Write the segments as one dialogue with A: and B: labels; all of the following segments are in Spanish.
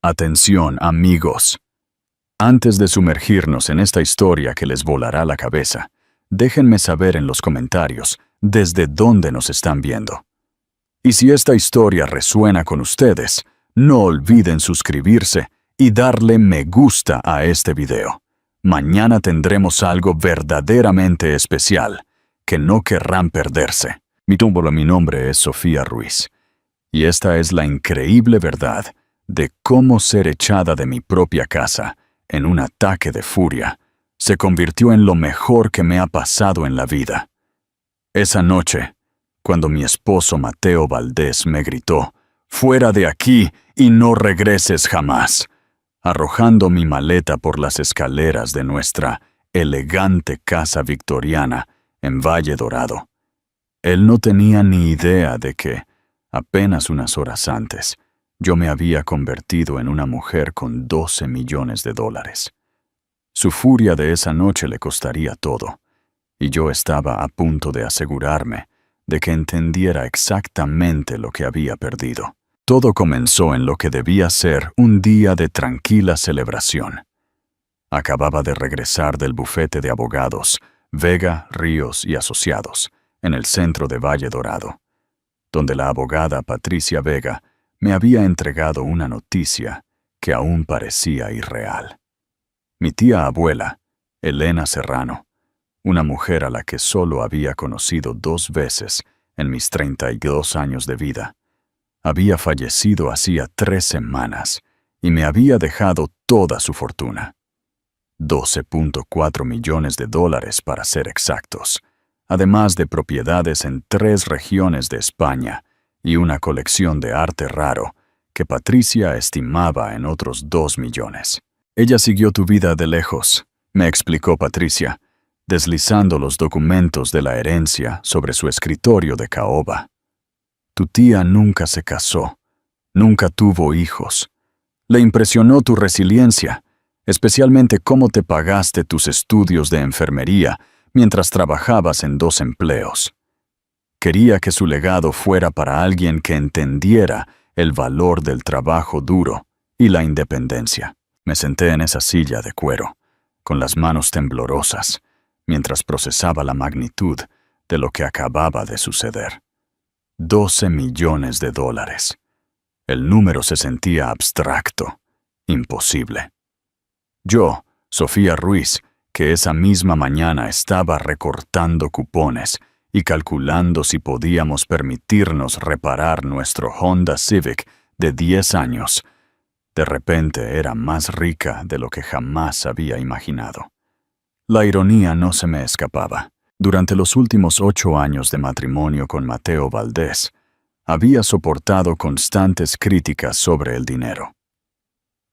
A: Atención, amigos. Antes de sumergirnos en esta historia que les volará la cabeza, déjenme saber en los comentarios desde dónde nos están viendo. Y si esta historia resuena con ustedes, no olviden suscribirse y darle me gusta a este video. Mañana tendremos algo verdaderamente especial que no querrán perderse. Mi nombre es Sofía Ruiz, y esta es la increíble verdad de cómo ser echada de mi propia casa en un ataque de furia se convirtió en lo mejor que me ha pasado en la vida. Esa noche, cuando mi esposo Mateo Valdés me gritó, «¡Fuera de aquí y no regreses jamás!», arrojando mi maleta por las escaleras de nuestra elegante casa victoriana en Valle Dorado. Él no tenía ni idea de que, apenas unas horas antes, yo me había convertido en una mujer con $12 millones. Su furia de esa noche le costaría todo, y yo estaba a punto de asegurarme de que entendiera exactamente lo que había perdido. Todo comenzó en lo que debía ser un día de tranquila celebración. Acababa de regresar del bufete de abogados Vega, Ríos y Asociados, en el centro de Valle Dorado, donde la abogada Patricia Vega me había entregado una noticia que aún parecía irreal. Mi tía abuela, Elena Serrano, una mujer a la que solo había conocido 2 veces en mis 32 años de vida, había fallecido hacía 3 semanas y me había dejado toda su fortuna. $12.4 millones para ser exactos, además de propiedades en 3 regiones de España y una colección de arte raro que Patricia estimaba en otros 2 millones. Ella siguió tu vida de lejos, me explicó Patricia, deslizando los documentos de la herencia sobre su escritorio de caoba. Tu tía nunca se casó, nunca tuvo hijos. Le impresionó tu resiliencia, especialmente cómo te pagaste tus estudios de enfermería mientras trabajabas en 2 empleos. Quería que su legado fuera para alguien que entendiera el valor del trabajo duro y la independencia. Me senté en esa silla de cuero, con las manos temblorosas, mientras procesaba la magnitud de lo que acababa de suceder. $12 millones. El número se sentía abstracto, imposible. Yo, Sofía Ruiz, que esa misma mañana estaba recortando cupones y calculando si podíamos permitirnos reparar nuestro Honda Civic de 10 años, de repente era más rica de lo que jamás había imaginado. La ironía no se me escapaba. Durante los últimos 8 años de matrimonio con Mateo Valdés, había soportado constantes críticas sobre el dinero.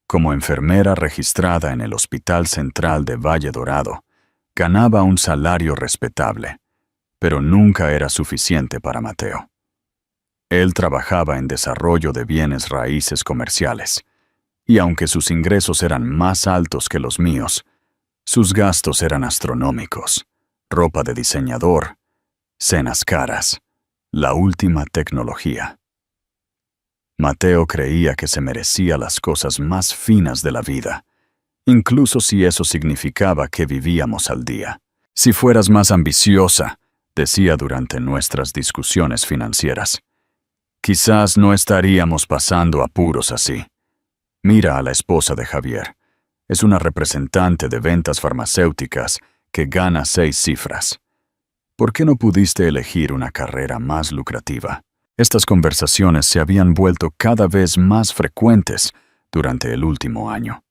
A: Como enfermera registrada en el Hospital Central de Valle Dorado, ganaba un salario respetable, pero nunca era suficiente para Mateo. Él trabajaba en desarrollo de bienes raíces comerciales, y aunque sus ingresos eran más altos que los míos, sus gastos eran astronómicos: ropa de diseñador, cenas caras, la última tecnología. Mateo creía que se merecía las cosas más finas de la vida, incluso si eso significaba que vivíamos al día. Si fueras más ambiciosa, decía durante nuestras discusiones financieras, quizás no estaríamos pasando apuros así. Mira a la esposa de Javier. Es una representante de ventas farmacéuticas que gana 6 cifras. ¿Por qué no pudiste elegir una carrera más lucrativa? Estas conversaciones se habían vuelto cada vez más frecuentes durante el último año.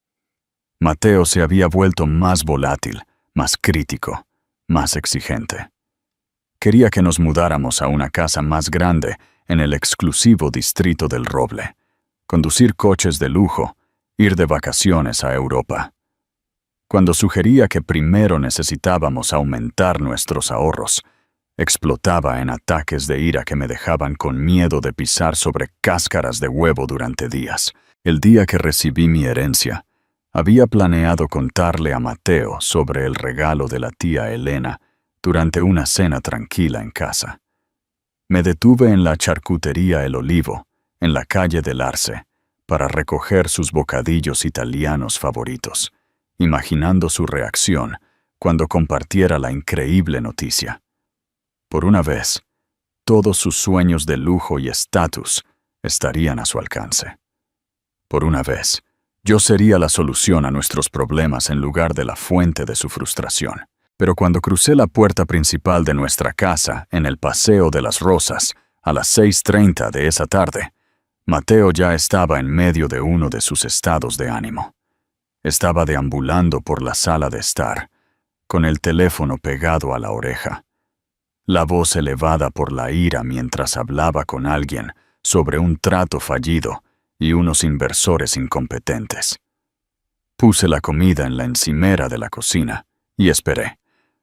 A: Mateo se había vuelto más volátil, más crítico, más exigente. Quería que nos mudáramos a una casa más grande en el exclusivo distrito del Roble, conducir coches de lujo, ir de vacaciones a Europa. Cuando sugería que primero necesitábamos aumentar nuestros ahorros, explotaba en ataques de ira que me dejaban con miedo de pisar sobre cáscaras de huevo durante días. El día que recibí mi herencia, había planeado contarle a Mateo sobre el regalo de la tía Elena durante una cena tranquila en casa. Me detuve en la charcutería El Olivo, en la calle del Arce, para recoger sus bocadillos italianos favoritos, imaginando su reacción cuando compartiera la increíble noticia. Por una vez, todos sus sueños de lujo y estatus estarían a su alcance. Por una vez, yo sería la solución a nuestros problemas en lugar de la fuente de su frustración. Pero cuando crucé la puerta principal de nuestra casa en el Paseo de las Rosas a las 6:30 de esa tarde, Mateo ya estaba en medio de uno de sus estados de ánimo. Estaba deambulando por la sala de estar, con el teléfono pegado a la oreja, la voz elevada por la ira mientras hablaba con alguien sobre un trato fallido y unos inversores incompetentes. Puse la comida en la encimera de la cocina y esperé,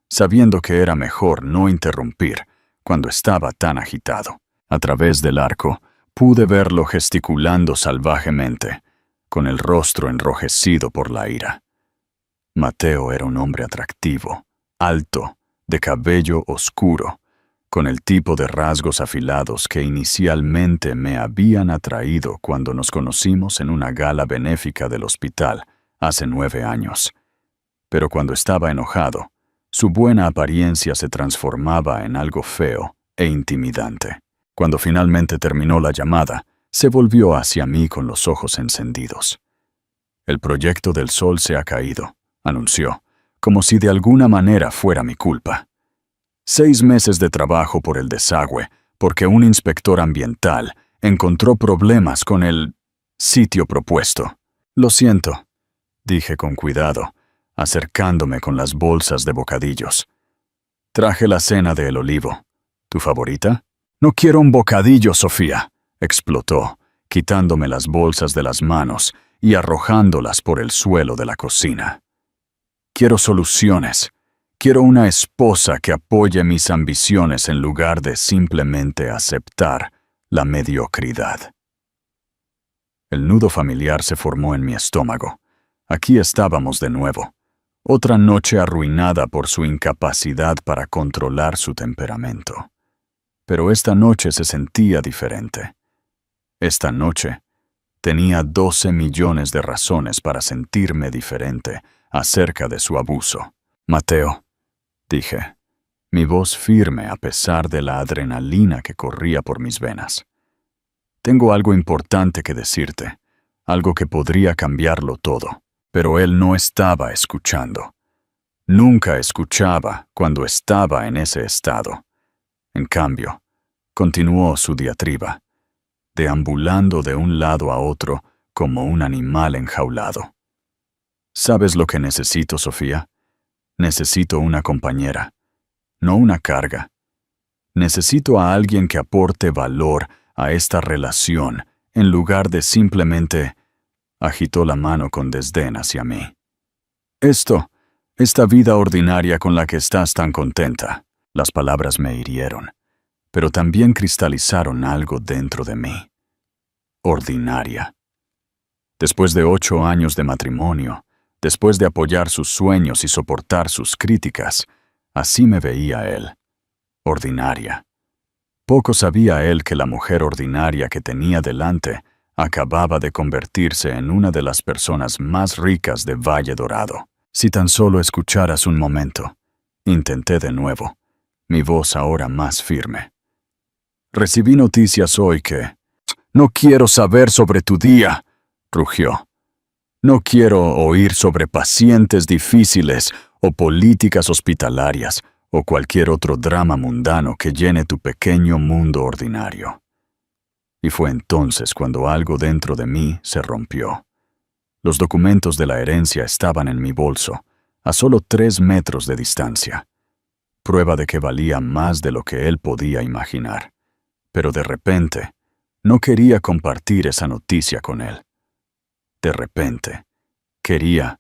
A: sabiendo que era mejor no interrumpir cuando estaba tan agitado. A través del arco, pude verlo gesticulando salvajemente, con el rostro enrojecido por la ira. Mateo era un hombre atractivo, alto, de cabello oscuro, con el tipo de rasgos afilados que inicialmente me habían atraído cuando nos conocimos en una gala benéfica del hospital hace 9 años. Pero cuando estaba enojado, su buena apariencia se transformaba en algo feo e intimidante. Cuando finalmente terminó la llamada, se volvió hacia mí con los ojos encendidos. «El proyecto del Sol se ha caído», anunció, como si de alguna manera fuera mi culpa. 6 meses de trabajo por el desagüe, porque un inspector ambiental encontró problemas con el sitio propuesto. «Lo siento», dije con cuidado, acercándome con las bolsas de bocadillos. «Traje la cena de El Olivo. ¿Tu favorita?» «No quiero un bocadillo, Sofía», explotó, quitándome las bolsas de las manos y arrojándolas por el suelo de la cocina. «Quiero soluciones. Quiero una esposa que apoye mis ambiciones en lugar de simplemente aceptar la mediocridad». El nudo familiar se formó en mi estómago. Aquí estábamos de nuevo. Otra noche arruinada por su incapacidad para controlar su temperamento. Pero esta noche se sentía diferente. Esta noche tenía 12 millones de razones para sentirme diferente acerca de su abuso. «Mateo», dije, mi voz firme a pesar de la adrenalina que corría por mis venas. «Tengo algo importante que decirte, algo que podría cambiarlo todo». Pero él no estaba escuchando. Nunca escuchaba cuando estaba en ese estado. En cambio, continuó su diatriba, deambulando de un lado a otro como un animal enjaulado. «¿Sabes lo que necesito, Sofía? Necesito una compañera, no una carga. Necesito a alguien que aporte valor a esta relación en lugar de simplemente…» Agitó la mano con desdén hacia mí. «Esta vida ordinaria con la que estás tan contenta». Las palabras me hirieron, pero también cristalizaron algo dentro de mí. Ordinaria. Después de 8 años de matrimonio, después de apoyar sus sueños y soportar sus críticas, así me veía él. Ordinaria. Poco sabía él que la mujer ordinaria que tenía delante acababa de convertirse en una de las personas más ricas de Valle Dorado. «Si tan solo escucharas un momento», intenté de nuevo, mi voz ahora más firme. «Recibí noticias hoy que…» «No quiero saber sobre tu día», rugió. «No quiero oír sobre pacientes difíciles o políticas hospitalarias o cualquier otro drama mundano que llene tu pequeño mundo ordinario». Y fue entonces cuando algo dentro de mí se rompió. Los documentos de la herencia estaban en mi bolso, a solo 3 metros de distancia. Prueba de que valía más de lo que él podía imaginar. Pero de repente, no quería compartir esa noticia con él. De repente, quería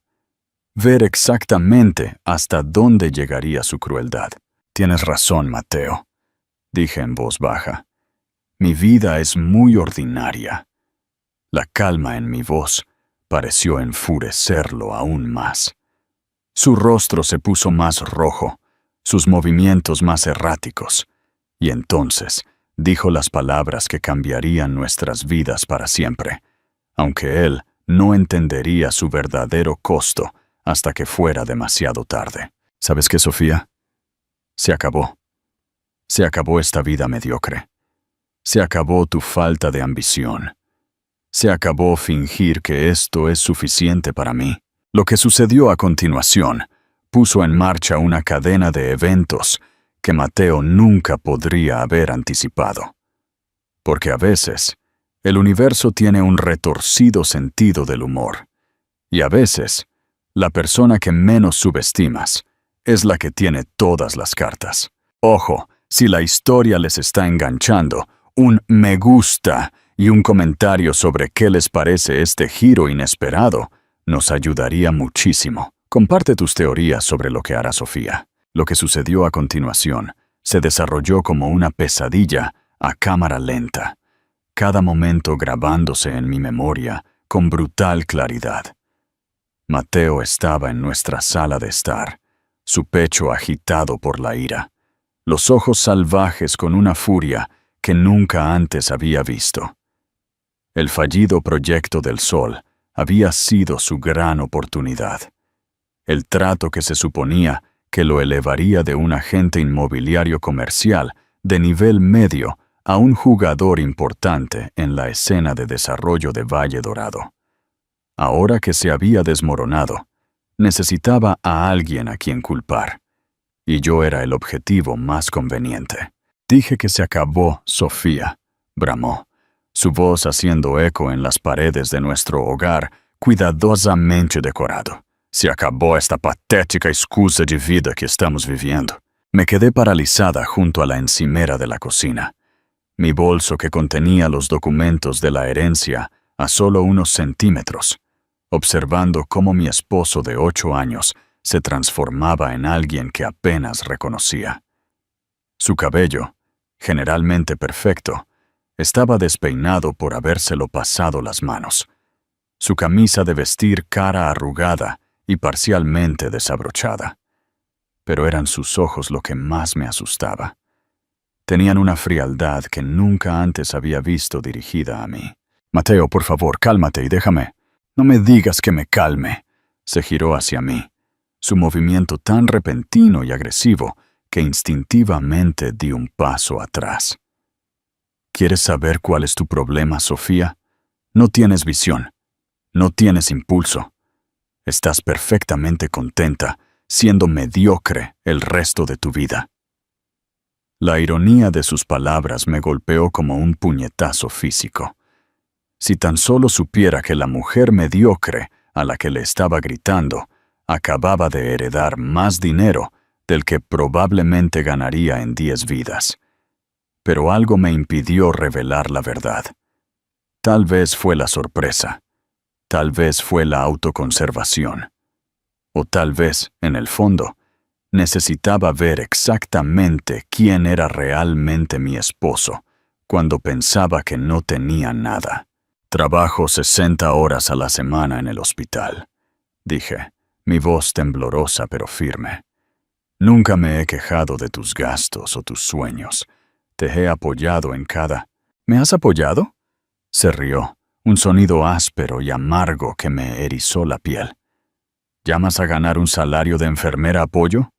A: ver exactamente hasta dónde llegaría su crueldad. «Tienes razón, Mateo», dije en voz baja. «Mi vida es muy ordinaria». La calma en mi voz pareció enfurecerlo aún más. Su rostro se puso más rojo, sus movimientos más erráticos, y entonces dijo las palabras que cambiarían nuestras vidas para siempre, aunque él no entendería su verdadero costo hasta que fuera demasiado tarde. ¿Sabes qué, Sofía? Se acabó. Se acabó esta vida mediocre. Se acabó tu falta de ambición. Se acabó fingir que esto es suficiente para mí. Lo que sucedió a continuación puso en marcha una cadena de eventos que Mateo nunca podría haber anticipado. Porque a veces, el universo tiene un retorcido sentido del humor. Y a veces, la persona que menos subestimas es la que tiene todas las cartas. Ojo, si la historia les está enganchando, un me gusta y un comentario sobre qué les parece este giro inesperado nos ayudaría muchísimo. Comparte tus teorías sobre lo que hará Sofía. Lo que sucedió a continuación se desarrolló como una pesadilla a cámara lenta, cada momento grabándose en mi memoria con brutal claridad. Mateo estaba en nuestra sala de estar, su pecho agitado por la ira, los ojos salvajes con una furia que nunca antes había visto. El fallido proyecto del Sol había sido su gran oportunidad. El trato que se suponía que lo elevaría de un agente inmobiliario comercial de nivel medio a un jugador importante en la escena de desarrollo de Valle Dorado. Ahora que se había desmoronado, necesitaba a alguien a quien culpar, y yo era el objetivo más conveniente. Dije que se acabó, Sofía, bramó, su voz haciendo eco en las paredes de nuestro hogar cuidadosamente decorado. Se acabó esta patética excusa de vida que estamos viviendo. Me quedé paralizada junto a la encimera de la cocina. Mi bolso que contenía los documentos de la herencia a solo unos centímetros, observando cómo mi esposo de 8 años se transformaba en alguien que apenas reconocía. Su cabello, generalmente perfecto, estaba despeinado por habérselo pasado las manos. Su camisa de vestir cara arrugada y parcialmente desabrochada. Pero eran sus ojos lo que más me asustaba. Tenían una frialdad que nunca antes había visto dirigida a mí. Mateo, por favor, cálmate y déjame. No me digas que me calme. Se giró hacia mí, su movimiento tan repentino y agresivo que instintivamente di un paso atrás. ¿Quieres saber cuál es tu problema, Sofía? No tienes visión. No tienes impulso. Estás perfectamente contenta, siendo mediocre el resto de tu vida. La ironía de sus palabras me golpeó como un puñetazo físico. Si tan solo supiera que la mujer mediocre a la que le estaba gritando acababa de heredar más dinero del que probablemente ganaría en 10 vidas. Pero algo me impidió revelar la verdad. Tal vez fue la sorpresa. Tal vez fue la autoconservación. O tal vez, en el fondo, necesitaba ver exactamente quién era realmente mi esposo cuando pensaba que no tenía nada. Trabajo 60 horas a la semana en el hospital, dije, mi voz temblorosa pero firme. Nunca me he quejado de tus gastos o tus sueños. Te he apoyado en cada... ¿Me has apoyado? Se rió, un sonido áspero y amargo que me erizó la piel. ¿Llamas a ganar un salario de enfermera apoyo?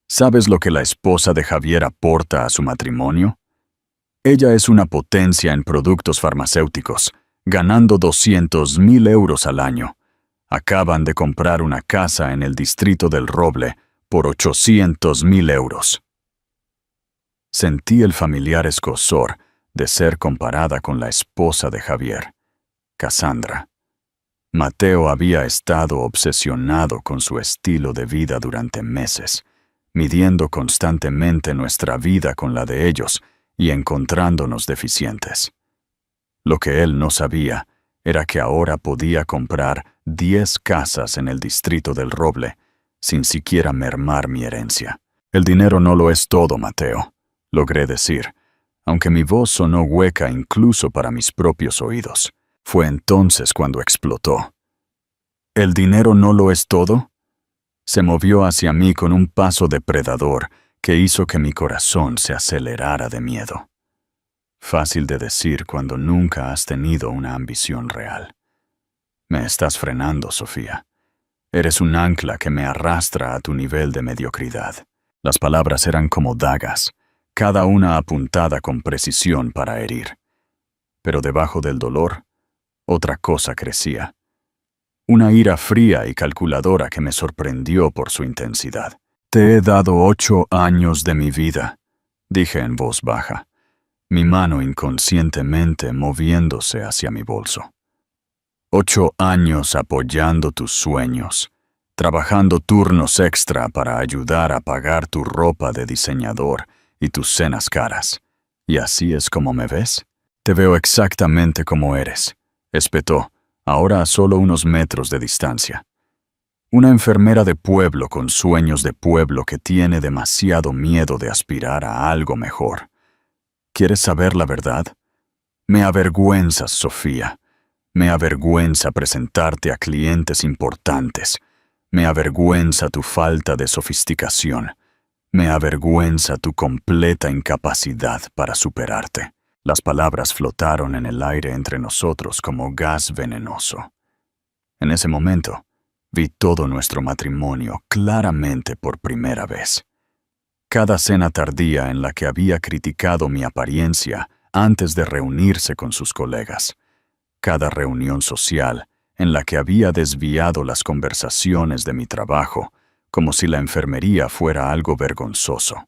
A: ¿Sabes lo que la esposa de Javier aporta a su matrimonio? Ella es una potencia en productos farmacéuticos, ganando 200,000 euros al año. Acaban de comprar una casa en el distrito del Roble por 800,000 euros. Sentí el familiar escozor de ser comparada con la esposa de Javier, Cassandra. Mateo había estado obsesionado con su estilo de vida durante meses, midiendo constantemente nuestra vida con la de ellos y encontrándonos deficientes. Lo que él no sabía era que ahora podía comprar 10 casas en el distrito del Roble, sin siquiera mermar mi herencia. El dinero no lo es todo, Mateo, logré decir, aunque mi voz sonó hueca incluso para mis propios oídos. Fue entonces cuando explotó. ¿El dinero no lo es todo? Se movió hacia mí con un paso depredador que hizo que mi corazón se acelerara de miedo. Fácil de decir cuando nunca has tenido una ambición real. Me estás frenando, Sofía. Eres un ancla que me arrastra a tu nivel de mediocridad. Las palabras eran como dagas, cada una apuntada con precisión para herir. Pero debajo del dolor, otra cosa crecía. Una ira fría y calculadora que me sorprendió por su intensidad. «Te he dado 8 años de mi vida», dije en voz baja, mi mano inconscientemente moviéndose hacia mi bolso. 8 años apoyando tus sueños, trabajando turnos extra para ayudar a pagar tu ropa de diseñador y tus cenas caras. ¿Y así es como me ves? Te veo exactamente como eres, espetó, ahora a solo unos metros de distancia. Una enfermera de pueblo con sueños de pueblo que tiene demasiado miedo de aspirar a algo mejor. ¿Quieres saber la verdad? Me avergüenzas, Sofía. Me avergüenza presentarte a clientes importantes. Me avergüenza tu falta de sofisticación. Me avergüenza tu completa incapacidad para superarte. Las palabras flotaron en el aire entre nosotros como gas venenoso. En ese momento, vi todo nuestro matrimonio claramente por primera vez. Cada cena tardía en la que había criticado mi apariencia antes de reunirse con sus colegas. Cada reunión social en la que había desviado las conversaciones de mi trabajo, como si la enfermería fuera algo vergonzoso.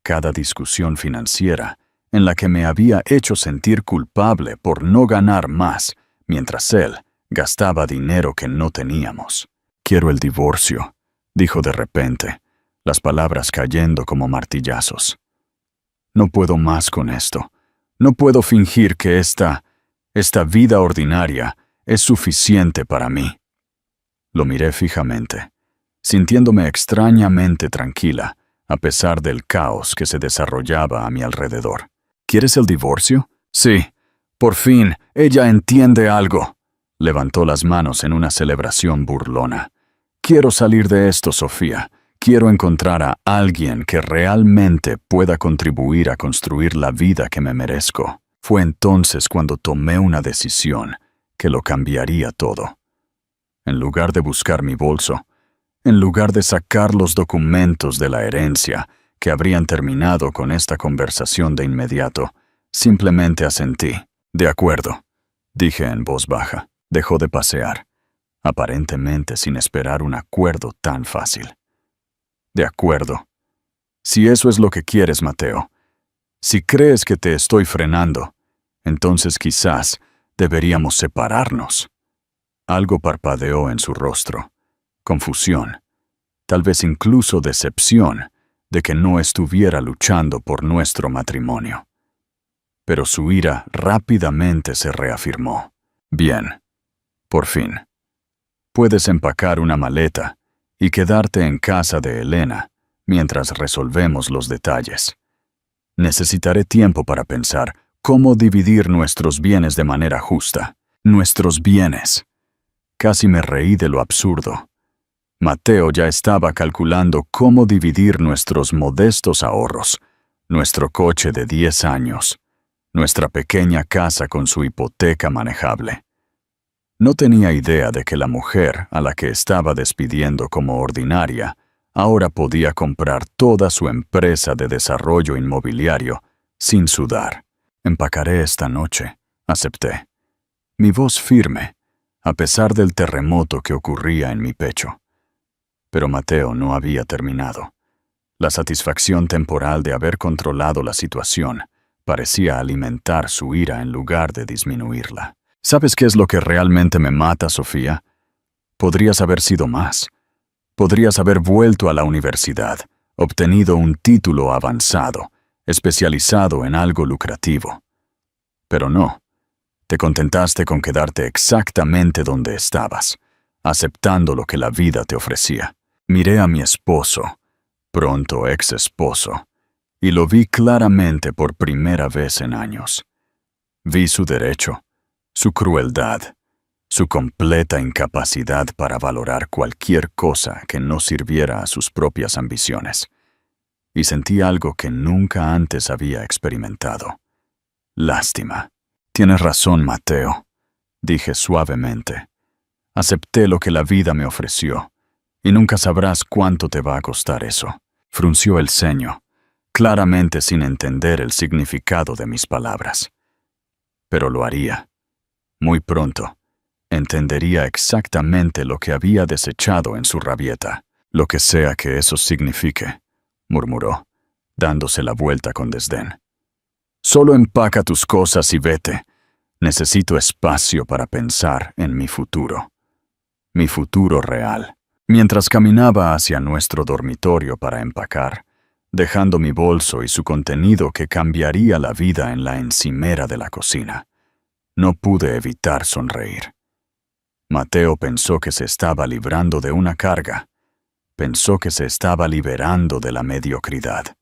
A: Cada discusión financiera en la que me había hecho sentir culpable por no ganar más, mientras él gastaba dinero que no teníamos. «Quiero el divorcio», dijo de repente, las palabras cayendo como martillazos. «No puedo más con esto. No puedo fingir que esta vida ordinaria es suficiente para mí». Lo miré fijamente, sintiéndome extrañamente tranquila, a pesar del caos que se desarrollaba a mi alrededor. «¿Quieres el divorcio?» «Sí. Por fin, ella entiende algo». Levantó las manos en una celebración burlona. «Quiero salir de esto, Sofía. Quiero encontrar a alguien que realmente pueda contribuir a construir la vida que me merezco». Fue entonces cuando tomé una decisión que lo cambiaría todo. En lugar de buscar mi bolso, en lugar de sacar los documentos de la herencia que habrían terminado con esta conversación de inmediato, simplemente asentí. «De acuerdo», dije en voz baja. Dejó de pasear, aparentemente sin esperar un acuerdo tan fácil. «De acuerdo. Si eso es lo que quieres, Mateo, si crees que te estoy frenando, entonces quizás deberíamos separarnos». Algo parpadeó en su rostro. Confusión, tal vez incluso decepción de que no estuviera luchando por nuestro matrimonio. Pero su ira rápidamente se reafirmó. «Bien. Por fin. Puedes empacar una maleta y quedarte en casa de Elena mientras resolvemos los detalles. Necesitaré tiempo para pensar cómo dividir nuestros bienes de manera justa. Nuestros bienes». Casi me reí de lo absurdo. Mateo ya estaba calculando cómo dividir nuestros modestos ahorros, nuestro coche de 10 años, nuestra pequeña casa con su hipoteca manejable. No tenía idea de que la mujer a la que estaba despidiendo como ordinaria ahora podía comprar toda su empresa de desarrollo inmobiliario sin sudar. «Empacaré esta noche», acepté. Mi voz firme, a pesar del terremoto que ocurría en mi pecho. Pero Mateo no había terminado. La satisfacción temporal de haber controlado la situación parecía alimentar su ira en lugar de disminuirla. «¿Sabes qué es lo que realmente me mata, Sofía? Podrías haber sido más. Podrías haber vuelto a la universidad, obtenido un título avanzado, especializado en algo lucrativo. Pero no. Te contentaste con quedarte exactamente donde estabas, aceptando lo que la vida te ofrecía». Miré a mi esposo, pronto ex esposo, y lo vi claramente por primera vez en años. Vi su derecho, su crueldad, su completa incapacidad para valorar cualquier cosa que no sirviera a sus propias ambiciones. Y sentí algo que nunca antes había experimentado. Lástima. «Tienes razón, Mateo», dije suavemente. Acepté lo que la vida me ofreció, y nunca sabrás cuánto te va a costar eso. Frunció el ceño, claramente sin entender el significado de mis palabras. Pero lo haría. Muy pronto, entendería exactamente lo que había desechado en su rabieta. Lo que sea que eso signifique, murmuró, dándose la vuelta con desdén. Solo empaca tus cosas y vete. Necesito espacio para pensar en mi futuro. Mi futuro real. Mientras caminaba hacia nuestro dormitorio para empacar, dejando mi bolso y su contenido que cambiaría la vida en la encimera de la cocina, no pude evitar sonreír. Mateo pensó que se estaba librando de una carga. Pensó que se estaba liberando de la mediocridad.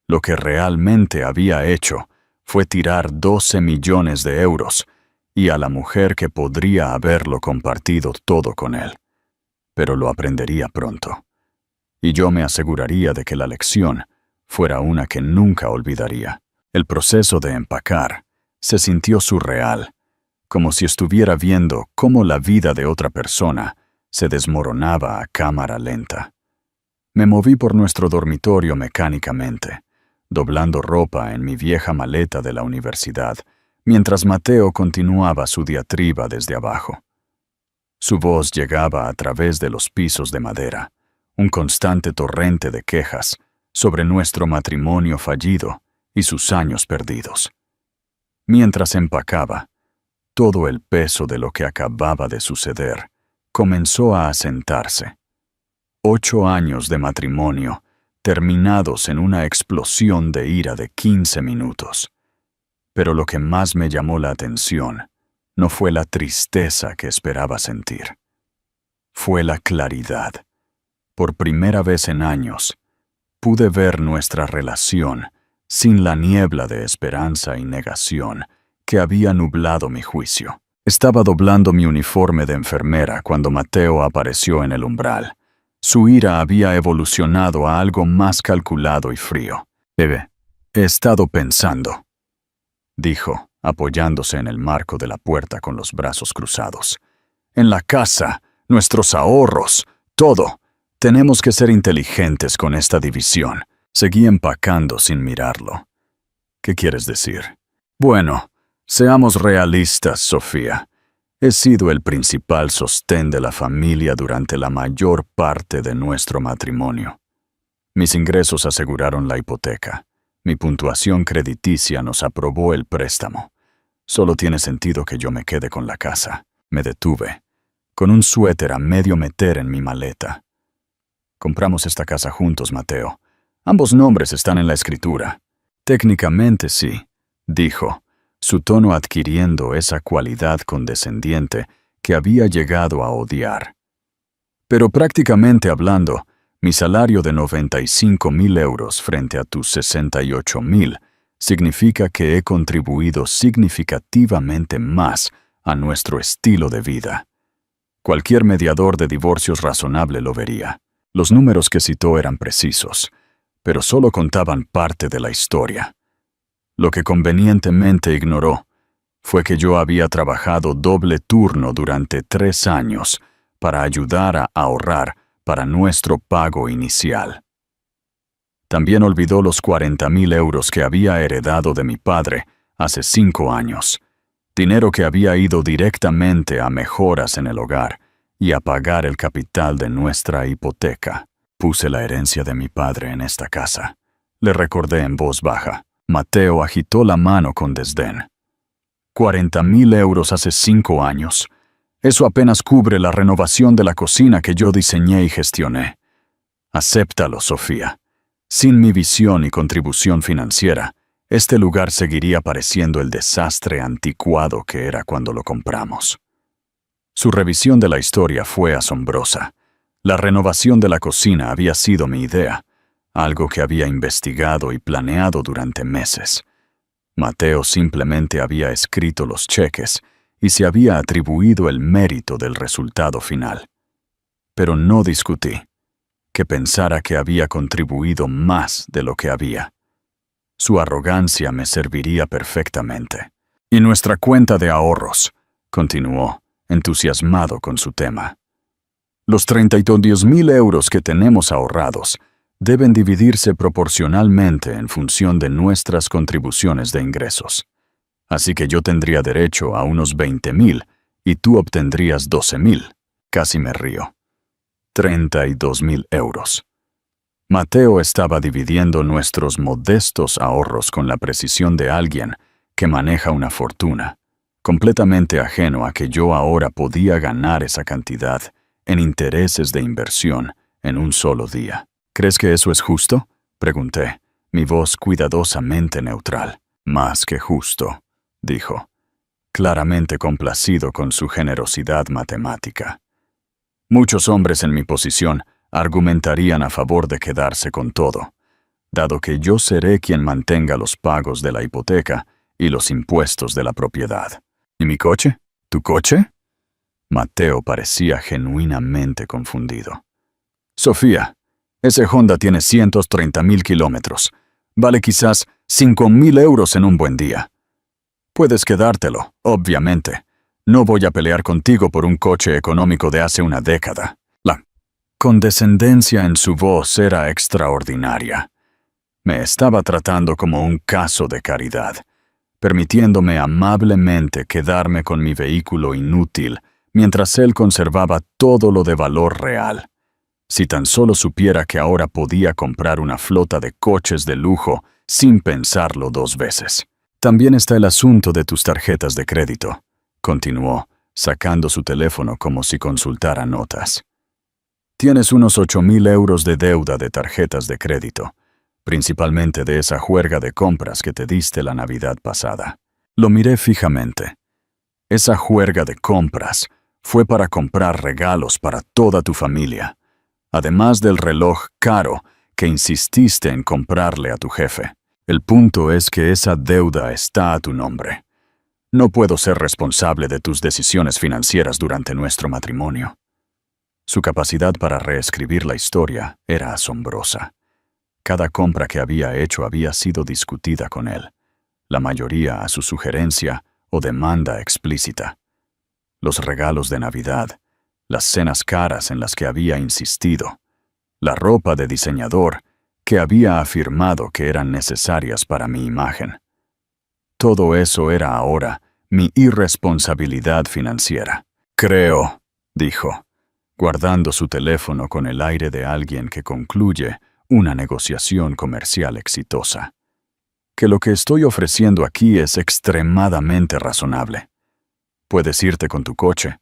A: Lo que realmente había hecho fue tirar 12 millones de euros y a la mujer que podría haberlo compartido todo con él. Pero lo aprendería pronto. Y yo me aseguraría de que la lección fuera una que nunca olvidaría. El proceso de empacar se sintió surreal, como si estuviera viendo cómo la vida de otra persona se desmoronaba a cámara lenta. Me moví por nuestro dormitorio mecánicamente, doblando ropa en mi vieja maleta de la universidad, mientras Mateo continuaba su diatriba desde abajo. Su voz llegaba a través de los pisos de madera, un constante torrente de quejas sobre nuestro matrimonio fallido y sus años perdidos. Mientras empacaba, todo el peso de lo que acababa de suceder comenzó a asentarse. 8 años de matrimonio, terminados en una explosión de ira de 15 minutos. Pero lo que más me llamó la atención no fue la tristeza que esperaba sentir. Fue la claridad. Por primera vez en años, pude ver nuestra relación sin la niebla de esperanza y negación que había nublado mi juicio. Estaba doblando mi uniforme de enfermera cuando Mateo apareció en el umbral. Su ira había evolucionado a algo más calculado y frío. «Bebé, he estado pensando», dijo, apoyándose en el marco de la puerta con los brazos cruzados. «En la casa, nuestros ahorros, todo. Tenemos que ser inteligentes con esta división». Seguí empacando sin mirarlo. «¿Qué quieres decir?» «Bueno, seamos realistas, Sofía. He sido el principal sostén de la familia durante la mayor parte de nuestro matrimonio. Mis ingresos aseguraron la hipoteca. Mi puntuación crediticia nos aprobó el préstamo. Solo tiene sentido que yo me quede con la casa». Me detuve, con un suéter a medio meter en mi maleta. «Compramos esta casa juntos, Mateo. Ambos nombres están en la escritura». «Técnicamente sí», dijo, su tono adquiriendo esa cualidad condescendiente que había llegado a odiar. «Pero prácticamente hablando, mi salario de 95.000 euros frente a tus 68.000 significa que he contribuido significativamente más a nuestro estilo de vida. Cualquier mediador de divorcios razonable lo vería». Los números que citó eran precisos, pero solo contaban parte de la historia. Lo que convenientemente ignoró fue que yo había trabajado doble turno durante 3 años para ayudar a ahorrar para nuestro pago inicial. También olvidó los 40.000 euros que había heredado de mi padre hace 5 años, dinero que había ido directamente a mejoras en el hogar y a pagar el capital de nuestra hipoteca. «Puse la herencia de mi padre en esta casa», le recordé en voz baja. Mateo agitó la mano con desdén. «40.000 euros hace 5 años. Eso apenas cubre la renovación de la cocina que yo diseñé y gestioné. Acéptalo, Sofía. Sin mi visión y contribución financiera, este lugar seguiría pareciendo el desastre anticuado que era cuando lo compramos». Su revisión de la historia fue asombrosa. La renovación de la cocina había sido mi idea, algo que había investigado y planeado durante meses. Mateo simplemente había escrito los cheques y se había atribuido el mérito del resultado final. Pero no discutí que pensara que había contribuido más de lo que había. Su arrogancia me serviría perfectamente. «Y nuestra cuenta de ahorros», continuó, entusiasmado con su tema. Los 32.000 euros que tenemos ahorrados deben dividirse proporcionalmente en función de nuestras contribuciones de ingresos. Así que yo tendría derecho a unos 20.000 y tú obtendrías 12.000. Casi me río. 32.000 euros. Mateo estaba dividiendo nuestros modestos ahorros con la precisión de alguien que maneja una fortuna, completamente ajeno a que yo ahora podía ganar esa cantidad en intereses de inversión en un solo día. ¿Crees que eso es justo?, pregunté, mi voz cuidadosamente neutral. Más que justo, dijo, claramente complacido con su generosidad matemática. Muchos hombres en mi posición argumentarían a favor de quedarse con todo, dado que yo seré quien mantenga los pagos de la hipoteca y los impuestos de la propiedad. ¿Y mi coche? ¿Tu coche? Mateo parecía genuinamente confundido. Sofía, ese Honda tiene 130.000 kilómetros. Vale quizás 5.000 euros en un buen día. Puedes quedártelo, obviamente. No voy a pelear contigo por un coche económico de hace una década. La condescendencia en su voz era extraordinaria. Me estaba tratando como un caso de caridad, permitiéndome amablemente quedarme con mi vehículo inútil mientras él conservaba todo lo de valor real. Si tan solo supiera que ahora podía comprar una flota de coches de lujo sin pensarlo 2 veces. También está el asunto de tus tarjetas de crédito, continuó, sacando su teléfono como si consultara notas. Tienes unos 8.000 euros de deuda de tarjetas de crédito, principalmente de esa juerga de compras que te diste la Navidad pasada. Lo miré fijamente. Esa juerga de compras fue para comprar regalos para toda tu familia, además del reloj caro que insististe en comprarle a tu jefe. El punto es que esa deuda está a tu nombre. No puedo ser responsable de tus decisiones financieras durante nuestro matrimonio. Su capacidad para reescribir la historia era asombrosa. Cada compra que había hecho había sido discutida con él, la mayoría a su sugerencia o demanda explícita. Los regalos de Navidad, las cenas caras en las que había insistido, la ropa de diseñador que había afirmado que eran necesarias para mi imagen. Todo eso era ahora mi irresponsabilidad financiera. Creo, dijo, guardando su teléfono con el aire de alguien que concluye una negociación comercial exitosa, que lo que estoy ofreciendo aquí es extremadamente razonable. Puedes irte con tu coche,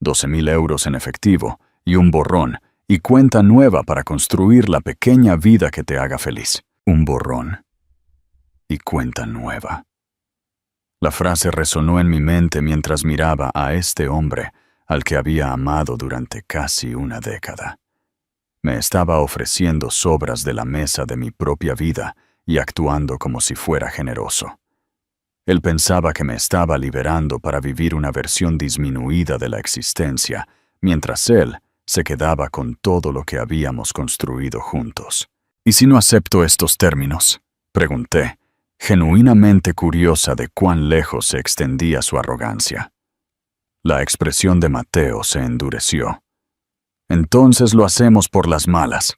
A: 12.000 euros en efectivo y un borrón, y cuenta nueva para construir la pequeña vida que te haga feliz. Un borrón y cuenta nueva. La frase resonó en mi mente mientras miraba a este hombre al que había amado durante casi una década. Me estaba ofreciendo sobras de la mesa de mi propia vida y actuando como si fuera generoso. Él pensaba que me estaba liberando para vivir una versión disminuida de la existencia, mientras él se quedaba con todo lo que habíamos construido juntos. ¿Y si no acepto estos términos?, pregunté, genuinamente curiosa de cuán lejos se extendía su arrogancia. La expresión de Mateo se endureció. Entonces lo hacemos por las malas.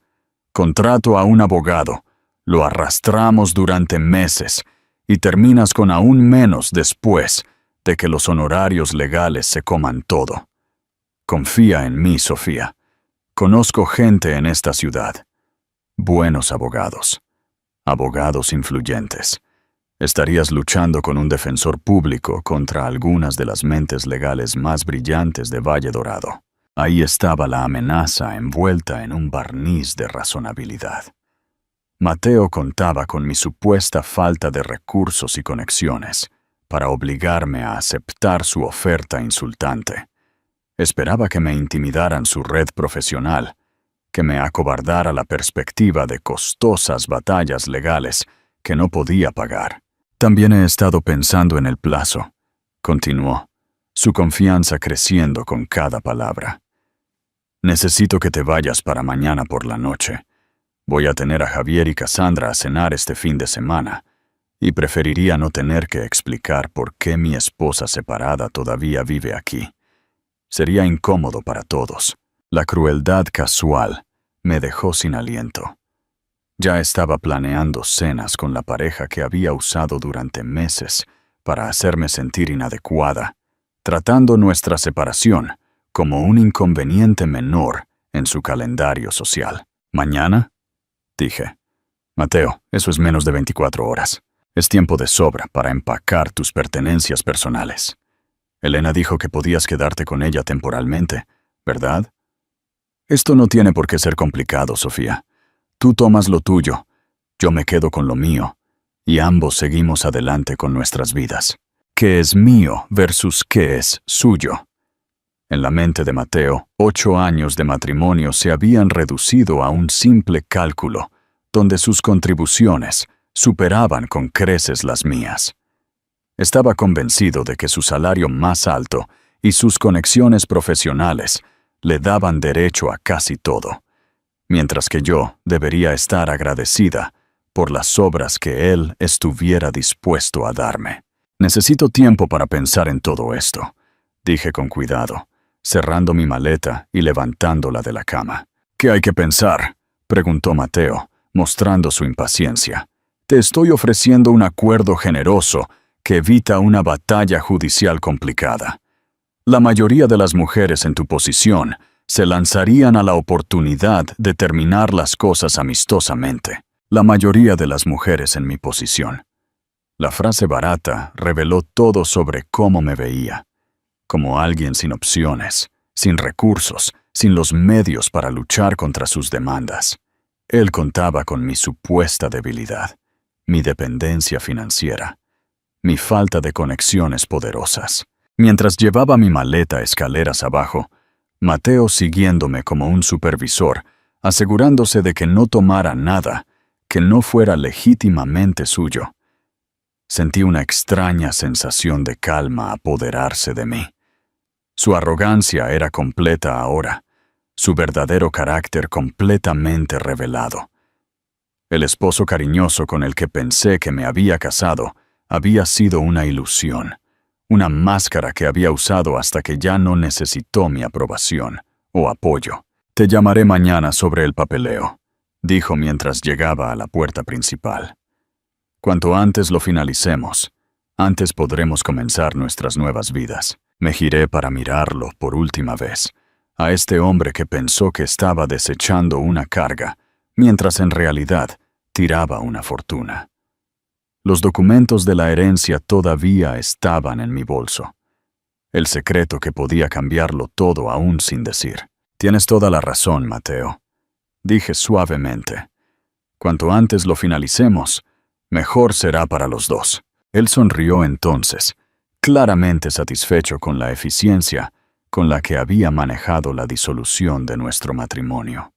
A: Contrato a un abogado, lo arrastramos durante meses y terminas con aún menos después de que los honorarios legales se coman todo. Confía en mí, Sofía. Conozco gente en esta ciudad. Buenos abogados. Abogados influyentes. Estarías luchando con un defensor público contra algunas de las mentes legales más brillantes de Valle Dorado. Ahí estaba la amenaza envuelta en un barniz de razonabilidad. Mateo contaba con mi supuesta falta de recursos y conexiones para obligarme a aceptar su oferta insultante. Esperaba que me intimidaran su red profesional, que me acobardara la perspectiva de costosas batallas legales que no podía pagar. También he estado pensando en el plazo, continuó, su confianza creciendo con cada palabra. Necesito que te vayas para mañana por la noche. Voy a tener a Javier y Cassandra a cenar este fin de semana, y preferiría no tener que explicar por qué mi esposa separada todavía vive aquí. Sería incómodo para todos. La crueldad casual me dejó sin aliento. Ya estaba planeando cenas con la pareja que había usado durante meses para hacerme sentir inadecuada, tratando nuestra separación como un inconveniente menor en su calendario social. ¿Mañana? Dije. Mateo, eso es menos de 24 horas. Es tiempo de sobra para empacar tus pertenencias personales. Elena dijo que podías quedarte con ella temporalmente, ¿verdad? Esto no tiene por qué ser complicado, Sofía. Tú tomas lo tuyo, yo me quedo con lo mío, y ambos seguimos adelante con nuestras vidas. ¿Qué es mío versus qué es suyo? En la mente de Mateo, 8 años de matrimonio se habían reducido a un simple cálculo, donde sus contribuciones superaban con creces las mías. Estaba convencido de que su salario más alto y sus conexiones profesionales le daban derecho a casi todo, mientras que yo debería estar agradecida por las obras que él estuviera dispuesto a darme. Necesito tiempo para pensar en todo esto, dije con cuidado, cerrando mi maleta y levantándola de la cama. ¿Qué hay que pensar?, preguntó Mateo, mostrando su impaciencia. Te estoy ofreciendo un acuerdo generoso que evita una batalla judicial complicada. La mayoría de las mujeres en tu posición se lanzarían a la oportunidad de terminar las cosas amistosamente. La mayoría de las mujeres en mi posición. La frase barata reveló todo sobre cómo me veía. Como alguien sin opciones, sin recursos, sin los medios para luchar contra sus demandas. Él contaba con mi supuesta debilidad, mi dependencia financiera, mi falta de conexiones poderosas. Mientras llevaba mi maleta escaleras abajo, Mateo siguiéndome como un supervisor, asegurándose de que no tomara nada que no fuera legítimamente suyo. Sentí una extraña sensación de calma apoderarse de mí. Su arrogancia era completa ahora, su verdadero carácter completamente revelado. El esposo cariñoso con el que pensé que me había casado había sido una ilusión, una máscara que había usado hasta que ya no necesitó mi aprobación o apoyo. Te llamaré mañana sobre el papeleo, dijo mientras llegaba a la puerta principal. Cuanto antes lo finalicemos, antes podremos comenzar nuestras nuevas vidas. Me giré para mirarlo por última vez, a este hombre que pensó que estaba desechando una carga, mientras en realidad tiraba una fortuna. Los documentos de la herencia todavía estaban en mi bolso. El secreto que podía cambiarlo todo aún sin decir. Tienes toda la razón, Mateo, dije suavemente. Cuanto antes lo finalicemos, mejor será para los dos. Él sonrió entonces, claramente satisfecho con la eficiencia con la que había manejado la disolución de nuestro matrimonio.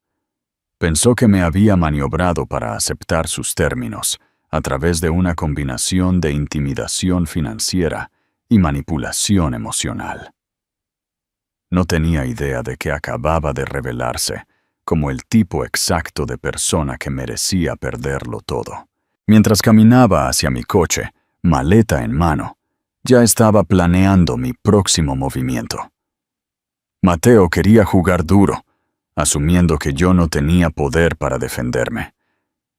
A: Pensó que me había maniobrado para aceptar sus términos a través de una combinación de intimidación financiera y manipulación emocional. No tenía idea de que acababa de revelarse como el tipo exacto de persona que merecía perderlo todo. Mientras caminaba hacia mi coche, maleta en mano, ya estaba planeando mi próximo movimiento. Mateo quería jugar duro, asumiendo que yo no tenía poder para defenderme.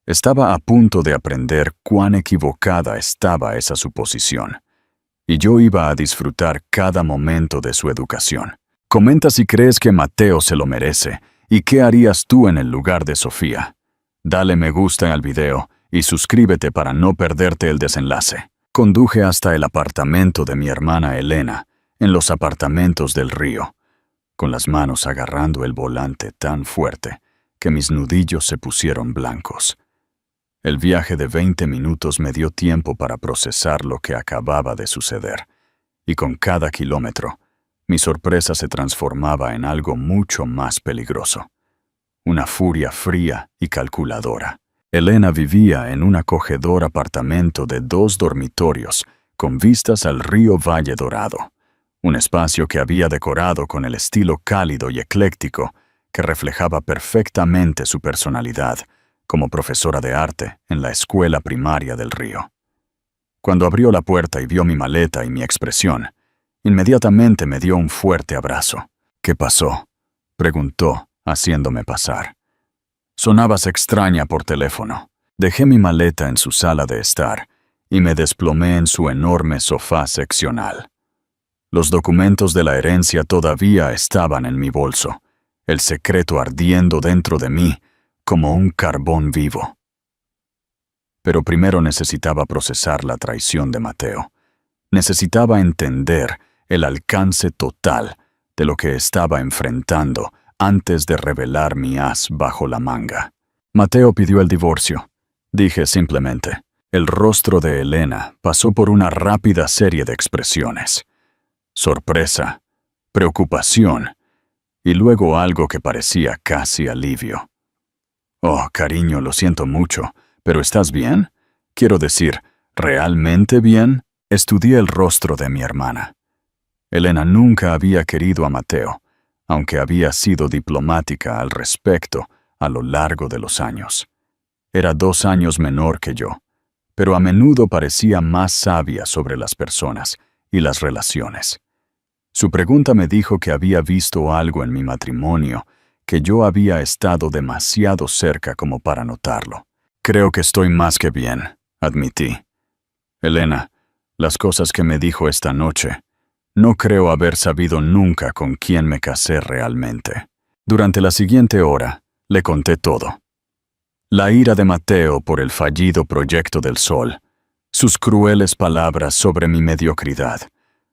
A: Estaba a punto de aprender cuán equivocada estaba esa suposición, y yo iba a disfrutar cada momento de su educación. Comenta si crees que Mateo se lo merece, y qué harías tú en el lugar de Sofía. Dale me gusta al video y suscríbete para no perderte el desenlace. Conduje hasta el apartamento de mi hermana Elena, en los apartamentos del Río, con las manos agarrando el volante tan fuerte que mis nudillos se pusieron blancos. El viaje de 20 minutos me dio tiempo para procesar lo que acababa de suceder, y con cada kilómetro, mi sorpresa se transformaba en algo mucho más peligroso. Una furia fría y calculadora. Elena vivía en un acogedor apartamento de 2 dormitorios con vistas al río Valle Dorado, un espacio que había decorado con el estilo cálido y ecléctico que reflejaba perfectamente su personalidad como profesora de arte en la escuela primaria del Río. Cuando abrió la puerta y vio mi maleta y mi expresión, Inmediatamente me dio un fuerte abrazo. ¿Qué pasó?, preguntó, haciéndome pasar. Sonabas extraña por teléfono. Dejé mi maleta en su sala de estar y me desplomé en su enorme sofá seccional. Los documentos de la herencia todavía estaban en mi bolso, el secreto ardiendo dentro de mí como un carbón vivo. Pero primero necesitaba procesar la traición de Mateo. Necesitaba entender el alcance total de lo que estaba enfrentando antes de revelar mi as bajo la manga. Mateo pidió el divorcio, dije simplemente. El rostro de Elena pasó por una rápida serie de expresiones. Sorpresa, preocupación y luego algo que parecía casi alivio. Oh, cariño, lo siento mucho, pero ¿estás bien? Quiero decir, ¿realmente bien? Estudié el rostro de mi hermana. Elena nunca había querido a Mateo, aunque había sido diplomática al respecto a lo largo de los años. Era 2 años menor que yo, pero a menudo parecía más sabia sobre las personas y las relaciones. Su pregunta me dijo que había visto algo en mi matrimonio que yo había estado demasiado cerca como para notarlo. Creo que estoy más que bien, admití. Elena, las cosas que me dijo esta noche, no creo haber sabido nunca con quién me casé realmente. Durante la siguiente hora, le conté todo. La ira de Mateo por el fallido proyecto del Sol, sus crueles palabras sobre mi mediocridad,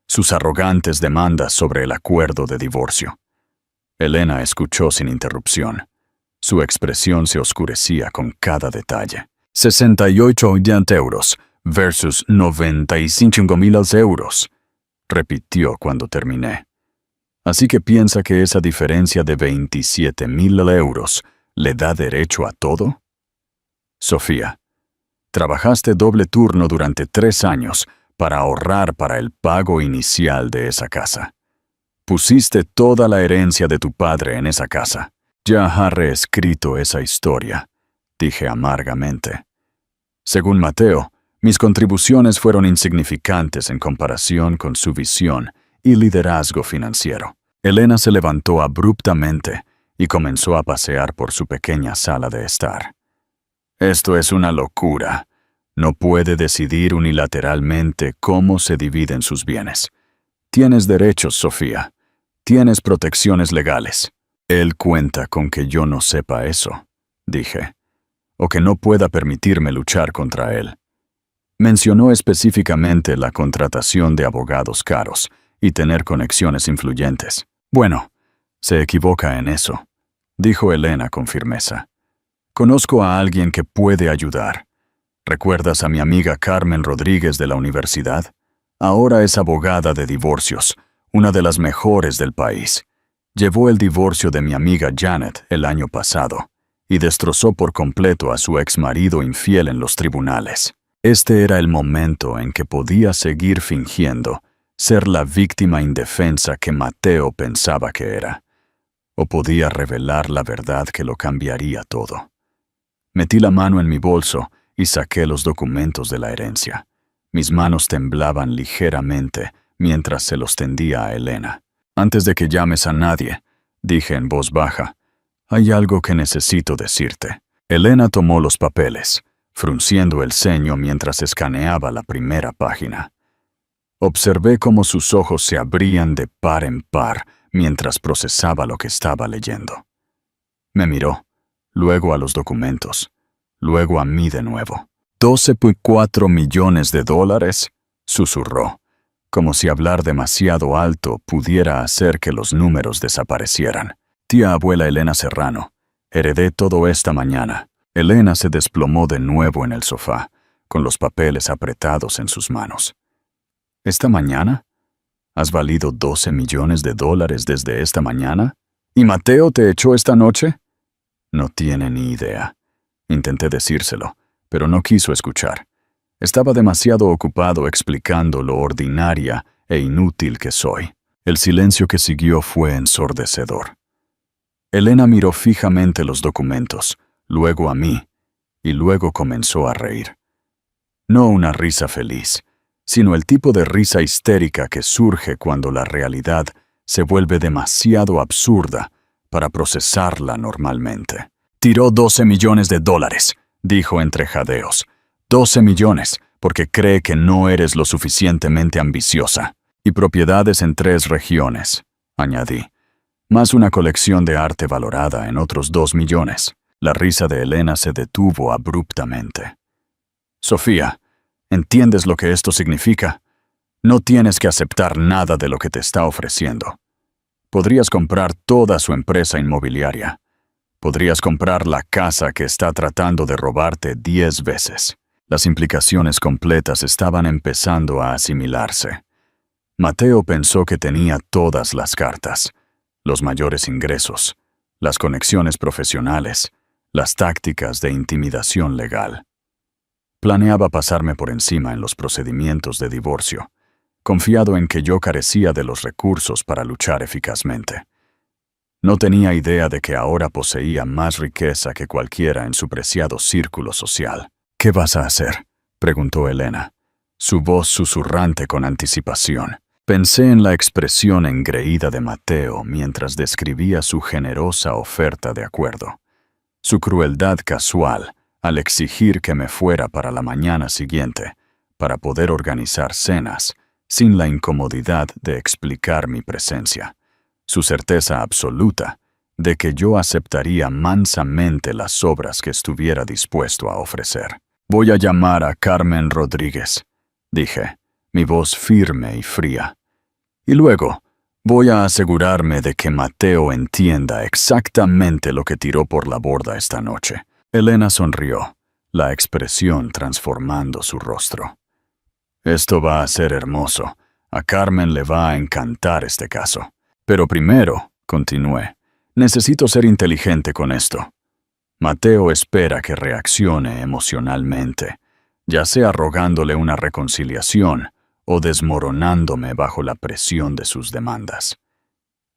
A: sus arrogantes demandas sobre el acuerdo de divorcio. Elena escuchó sin interrupción. Su expresión se oscurecía con cada detalle. 68.000 euros versus 95.000 euros, repitió cuando terminé. Así que piensa que esa diferencia de 27.000 euros le da derecho a todo. Sofía, trabajaste doble turno durante 3 años para ahorrar para el pago inicial de esa casa. Pusiste toda la herencia de tu padre en esa casa. Ya ha reescrito esa historia, dije amargamente. Según Mateo, mis contribuciones fueron insignificantes en comparación con su visión y liderazgo financiero. Elena se levantó abruptamente y comenzó a pasear por su pequeña sala de estar. Esto es una locura. No puede decidir unilateralmente cómo se dividen sus bienes. Tienes derechos, Sofía. Tienes protecciones legales. Él cuenta con que yo no sepa eso, dije, o que no pueda permitirme luchar contra él. Mencionó específicamente la contratación de abogados caros y tener conexiones influyentes. Bueno, se equivoca en eso, dijo Elena con firmeza. Conozco a alguien que puede ayudar. ¿Recuerdas a mi amiga Carmen Rodríguez de la universidad? Ahora es abogada de divorcios, una de las mejores del país. Llevó el divorcio de mi amiga Janet el año pasado y destrozó por completo a su exmarido infiel en los tribunales. Este era el momento en que podía seguir fingiendo ser la víctima indefensa que Mateo pensaba que era, o podía revelar la verdad que lo cambiaría todo. Metí la mano en mi bolso y saqué los documentos de la herencia. Mis manos temblaban ligeramente mientras se los tendía a Elena. Antes de que llames a nadie, dije en voz baja, hay algo que necesito decirte. Elena tomó los papeles, frunciendo el ceño mientras escaneaba la primera página. Observé cómo sus ojos se abrían de par en par mientras procesaba lo que estaba leyendo. Me miró, luego a los documentos, luego a mí de nuevo. $12.4 millones, susurró, como si hablar demasiado alto pudiera hacer que los números desaparecieran. Tía abuela Elena Serrano, heredé todo esta mañana. Elena se desplomó de nuevo en el sofá, con los papeles apretados en sus manos. ¿Esta mañana? ¿Has valido $12 millones desde esta mañana? ¿Y Mateo te echó esta noche? No tiene ni idea. Intenté decírselo, pero no quiso escuchar. Estaba demasiado ocupado explicando lo ordinaria e inútil que soy. El silencio que siguió fue ensordecedor. Elena miró fijamente los documentos, luego a mí, y luego comenzó a reír. No una risa feliz, sino el tipo de risa histérica que surge cuando la realidad se vuelve demasiado absurda para procesarla normalmente. «Tiró $12 millones», dijo entre jadeos. «$12 millones, porque cree que no eres lo suficientemente ambiciosa. Y propiedades en 3 regiones», añadí. «Más una colección de arte valorada en otros $2 millones». La risa de Elena se detuvo abruptamente. «Sofía, ¿entiendes lo que esto significa? No tienes que aceptar nada de lo que te está ofreciendo. Podrías comprar toda su empresa inmobiliaria. Podrías comprar la casa que está tratando de robarte 10 veces». Las implicaciones completas estaban empezando a asimilarse. Mateo pensó que tenía todas las cartas: los mayores ingresos, las conexiones profesionales, las tácticas de intimidación legal. Planeaba pasarme por encima en los procedimientos de divorcio, confiado en que yo carecía de los recursos para luchar eficazmente. No tenía idea de que ahora poseía más riqueza que cualquiera en su preciado círculo social. «¿Qué vas a hacer?», preguntó Elena, su voz susurrante con anticipación. Pensé en la expresión engreída de Mateo mientras describía su generosa oferta de acuerdo, su crueldad casual al exigir que me fuera para la mañana siguiente para poder organizar cenas sin la incomodidad de explicar mi presencia, su certeza absoluta de que yo aceptaría mansamente las obras que estuviera dispuesto a ofrecer. «Voy a llamar a Carmen Rodríguez», dije, mi voz firme y fría. «Y luego voy a asegurarme de que Mateo entienda exactamente lo que tiró por la borda esta noche». Elena sonrió, la expresión transformando su rostro. «Esto va a ser hermoso. A Carmen le va a encantar este caso. Pero primero», continué, «necesito ser inteligente con esto. Mateo espera que reaccione emocionalmente, ya sea rogándole una reconciliación o desmoronándome bajo la presión de sus demandas.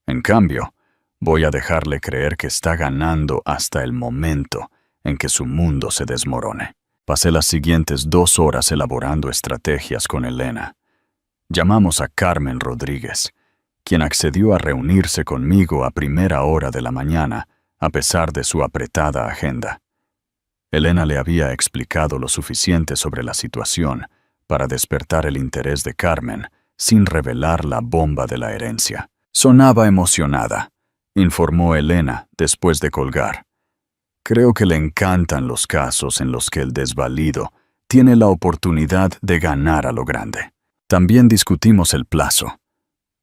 A: En cambio, voy a dejarle creer que está ganando hasta el momento en que su mundo se desmorone». Pasé las siguientes 2 horas elaborando estrategias con Elena. Llamamos a Carmen Rodríguez, quien accedió a reunirse conmigo a primera hora de la mañana, a pesar de su apretada agenda. Elena le había explicado lo suficiente sobre la situación para despertar el interés de Carmen sin revelar la bomba de la herencia. «Sonaba emocionada», informó Elena después de colgar. «Creo que le encantan los casos en los que el desvalido tiene la oportunidad de ganar a lo grande». También discutimos el plazo.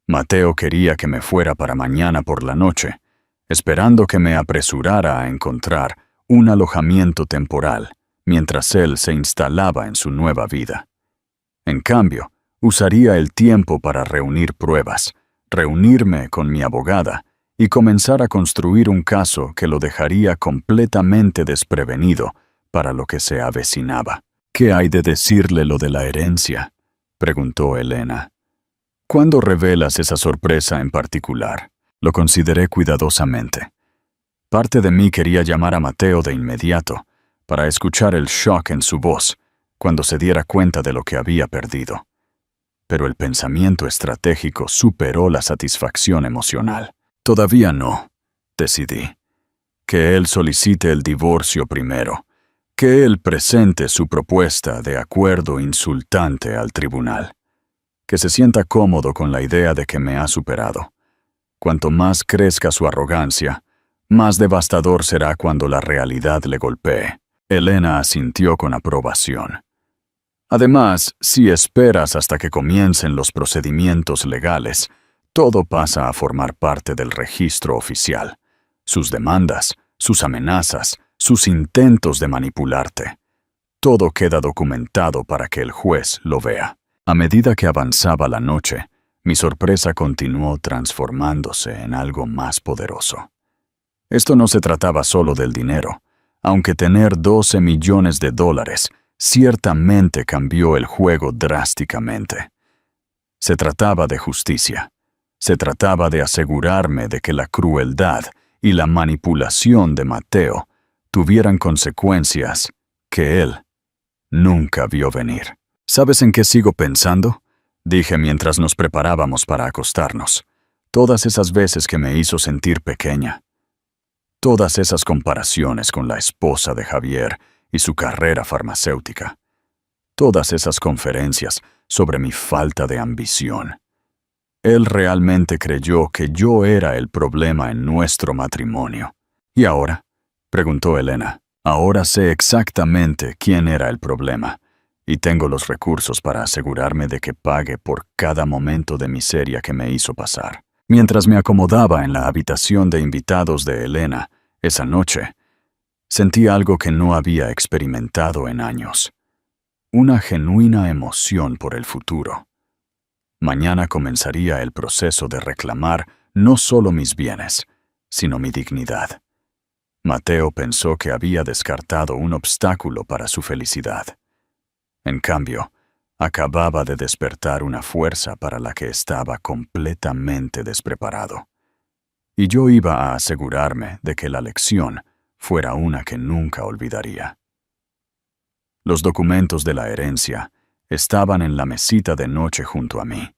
A: Mateo quería que me fuera para mañana por la noche, esperando que me apresurara a encontrar un alojamiento temporal mientras él se instalaba en su nueva vida. En cambio, usaría el tiempo para reunir pruebas, reunirme con mi abogada y comenzar a construir un caso que lo dejaría completamente desprevenido para lo que se avecinaba. «¿Qué hay de decirle lo de la herencia?», preguntó Elena. «¿Cuándo revelas esa sorpresa en particular?». Lo consideré cuidadosamente. Parte de mí quería llamar a Mateo de inmediato, para escuchar el shock en su voz cuando se diera cuenta de lo que había perdido. Pero el pensamiento estratégico superó la satisfacción emocional. «Todavía no», decidí. «Que él solicite el divorcio primero. Que él presente su propuesta de acuerdo insultante al tribunal. Que se sienta cómodo con la idea de que me ha superado. Cuanto más crezca su arrogancia, más devastador será cuando la realidad le golpee». Elena asintió con aprobación. «Además, si esperas hasta que comiencen los procedimientos legales, todo pasa a formar parte del registro oficial. Sus demandas, sus amenazas, sus intentos de manipularte. Todo queda documentado para que el juez lo vea». A medida que avanzaba la noche, mi sorpresa continuó transformándose en algo más poderoso. Esto no se trataba solo del dinero, aunque tener $12 millones ciertamente cambió el juego drásticamente. Se trataba de justicia. Se trataba de asegurarme de que la crueldad y la manipulación de Mateo tuvieran consecuencias que él nunca vio venir. ¿Sabes en qué sigo pensando? Dije mientras nos preparábamos para acostarnos. Todas esas veces que me hizo sentir pequeña. Todas esas comparaciones con la esposa de Javier y su carrera farmacéutica. Todas esas conferencias sobre mi falta de ambición. Él realmente creyó que yo era el problema en nuestro matrimonio. ¿Y ahora? Preguntó Elena. Ahora sé exactamente quién era el problema, y tengo los recursos para asegurarme de que pague por cada momento de miseria que me hizo pasar. Mientras me acomodaba en la habitación de invitados de Elena, esa noche, sentí algo que no había experimentado en años. Una genuina emoción por el futuro. Mañana comenzaría el proceso de reclamar no solo mis bienes, sino mi dignidad. Mateo pensó que había descartado un obstáculo para su felicidad. En cambio, acababa de despertar una fuerza para la que estaba completamente despreparado. Y yo iba a asegurarme de que la lección fuera una que nunca olvidaría. Los documentos de la herencia estaban en la mesita de noche junto a mí.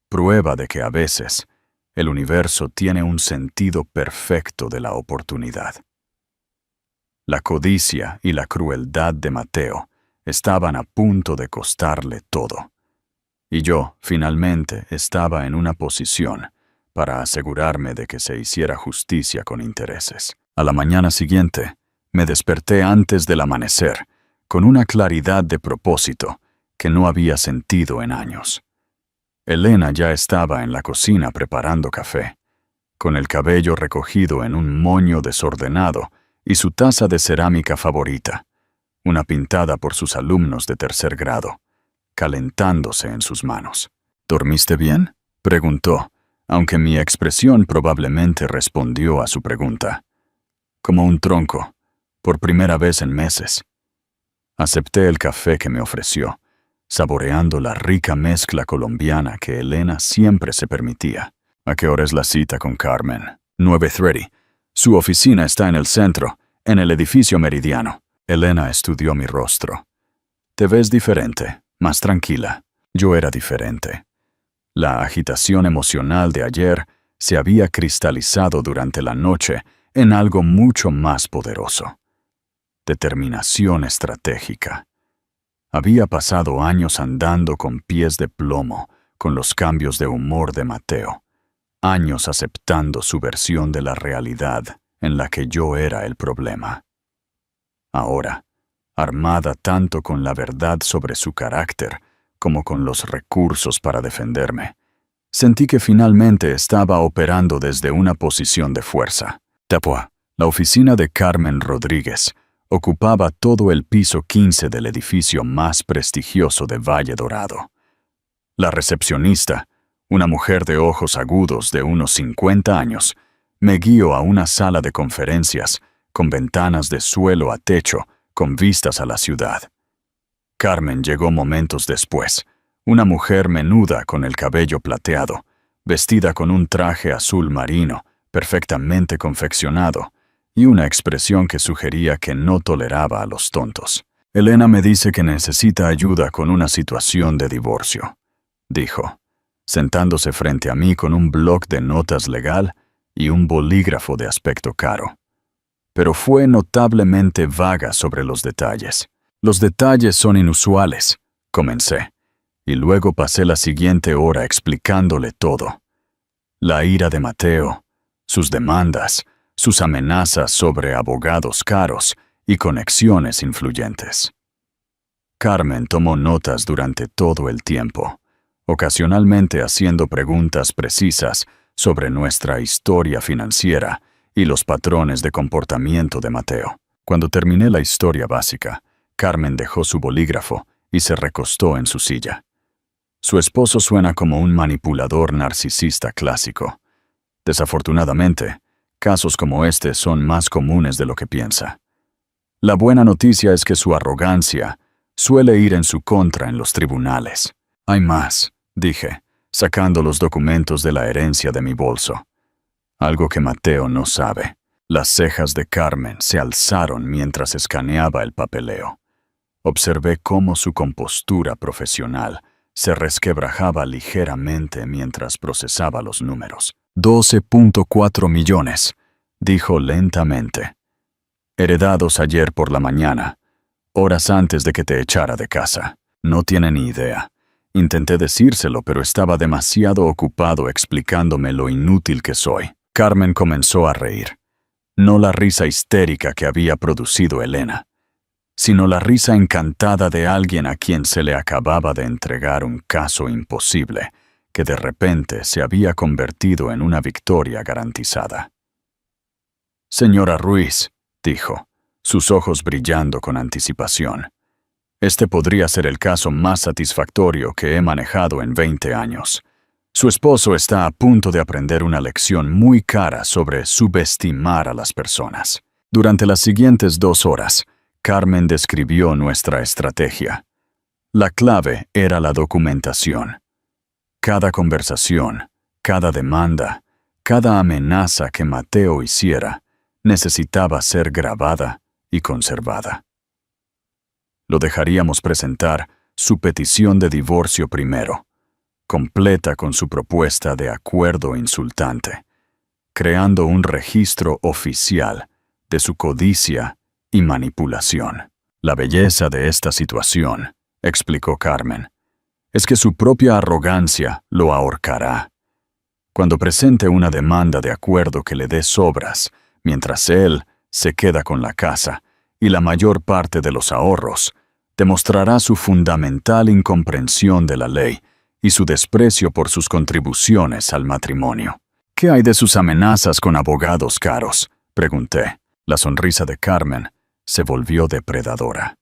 A: Prueba de que a veces el universo tiene un sentido perfecto de la oportunidad. La codicia y la crueldad de Mateo estaban a punto de costarle todo. Y yo, finalmente, estaba en una posición para asegurarme de que se hiciera justicia con intereses. A la mañana siguiente, me desperté antes del amanecer, con una claridad de propósito que no había sentido en años. Elena ya estaba en la cocina preparando café, con el cabello recogido en un moño desordenado y su taza de cerámica favorita, una pintada por sus alumnos de tercer grado, calentándose en sus manos. ¿Dormiste bien?, preguntó, aunque mi expresión probablemente respondió a su pregunta. Como un tronco, por primera vez en meses. Acepté el café que me ofreció, saboreando la rica mezcla colombiana que Elena siempre se permitía. ¿A qué hora es la cita con Carmen? 9:30. Su oficina está en el centro, en el edificio Meridiano. Elena estudió mi rostro. Te ves diferente, más tranquila. Yo era diferente. La agitación emocional de ayer se había cristalizado durante la noche en algo mucho más poderoso. Determinación estratégica. Había pasado años andando con pies de plomo con los cambios de humor de Mateo. Años aceptando su versión de la realidad en la que yo era el problema. Ahora, armada tanto con la verdad sobre su carácter como con los recursos para defenderme, sentí que finalmente estaba operando desde una posición de fuerza. Tapua, la oficina de Carmen Rodríguez, ocupaba todo el piso 15 del edificio más prestigioso de Valle Dorado. La recepcionista, una mujer de ojos agudos de unos 50 años, me guió a una sala de conferencias con ventanas de suelo a techo con vistas a la ciudad. Carmen llegó momentos después, una mujer menuda con el cabello plateado, vestida con un traje azul marino, perfectamente confeccionado, y una expresión que sugería que no toleraba a los tontos. Elena me dice que necesita ayuda con una situación de divorcio, dijo, sentándose frente a mí con un bloc de notas legal y un bolígrafo de aspecto caro. Pero fue notablemente vaga sobre los detalles. Los detalles son inusuales, comencé, y luego pasé la siguiente hora explicándole todo. La ira de Mateo, sus demandas, sus amenazas sobre abogados caros y conexiones influyentes. Carmen tomó notas durante todo el tiempo, ocasionalmente haciendo preguntas precisas sobre nuestra historia financiera y los patrones de comportamiento de Mateo. Cuando terminé la historia básica, Carmen dejó su bolígrafo y se recostó en su silla. Su esposo suena como un manipulador narcisista clásico. Desafortunadamente, casos como este son más comunes de lo que piensa. La buena noticia es que su arrogancia suele ir en su contra en los tribunales. Hay más, dije, sacando los documentos de la herencia de mi bolso. Algo que Mateo no sabe. Las cejas de Carmen se alzaron mientras escaneaba el papeleo. Observé cómo su compostura profesional se resquebrajaba ligeramente mientras procesaba los números. 12.4 millones, dijo lentamente. Heredados ayer por la mañana, horas antes de que te echara de casa. No tiene ni idea. Intenté decírselo, pero estaba demasiado ocupado explicándome lo inútil que soy. Carmen comenzó a reír. No la risa histérica que había producido Elena, sino la risa encantada de alguien a quien se le acababa de entregar un caso imposible, que de repente se había convertido en una victoria garantizada. «Señora Ruiz», dijo, sus ojos brillando con anticipación, «este podría ser el caso más satisfactorio que he manejado en 20 años. Su esposo está a punto de aprender una lección muy cara sobre subestimar a las personas». Durante las siguientes 2 horas, Carmen describió nuestra estrategia. La clave era la documentación. Cada conversación, cada demanda, cada amenaza que Mateo hiciera, necesitaba ser grabada y conservada. Lo dejaríamos presentar su petición de divorcio primero, completa con su propuesta de acuerdo insultante, creando un registro oficial de su codicia y manipulación. La belleza de esta situación, explicó Carmen, es que su propia arrogancia lo ahorcará. Cuando presente una demanda de acuerdo que le dé sobras, mientras él se queda con la casa y la mayor parte de los ahorros, demostrará su fundamental incomprensión de la ley y su desprecio por sus contribuciones al matrimonio. «¿Qué hay de sus amenazas con abogados caros?», pregunté. La sonrisa de Carmen se volvió depredadora.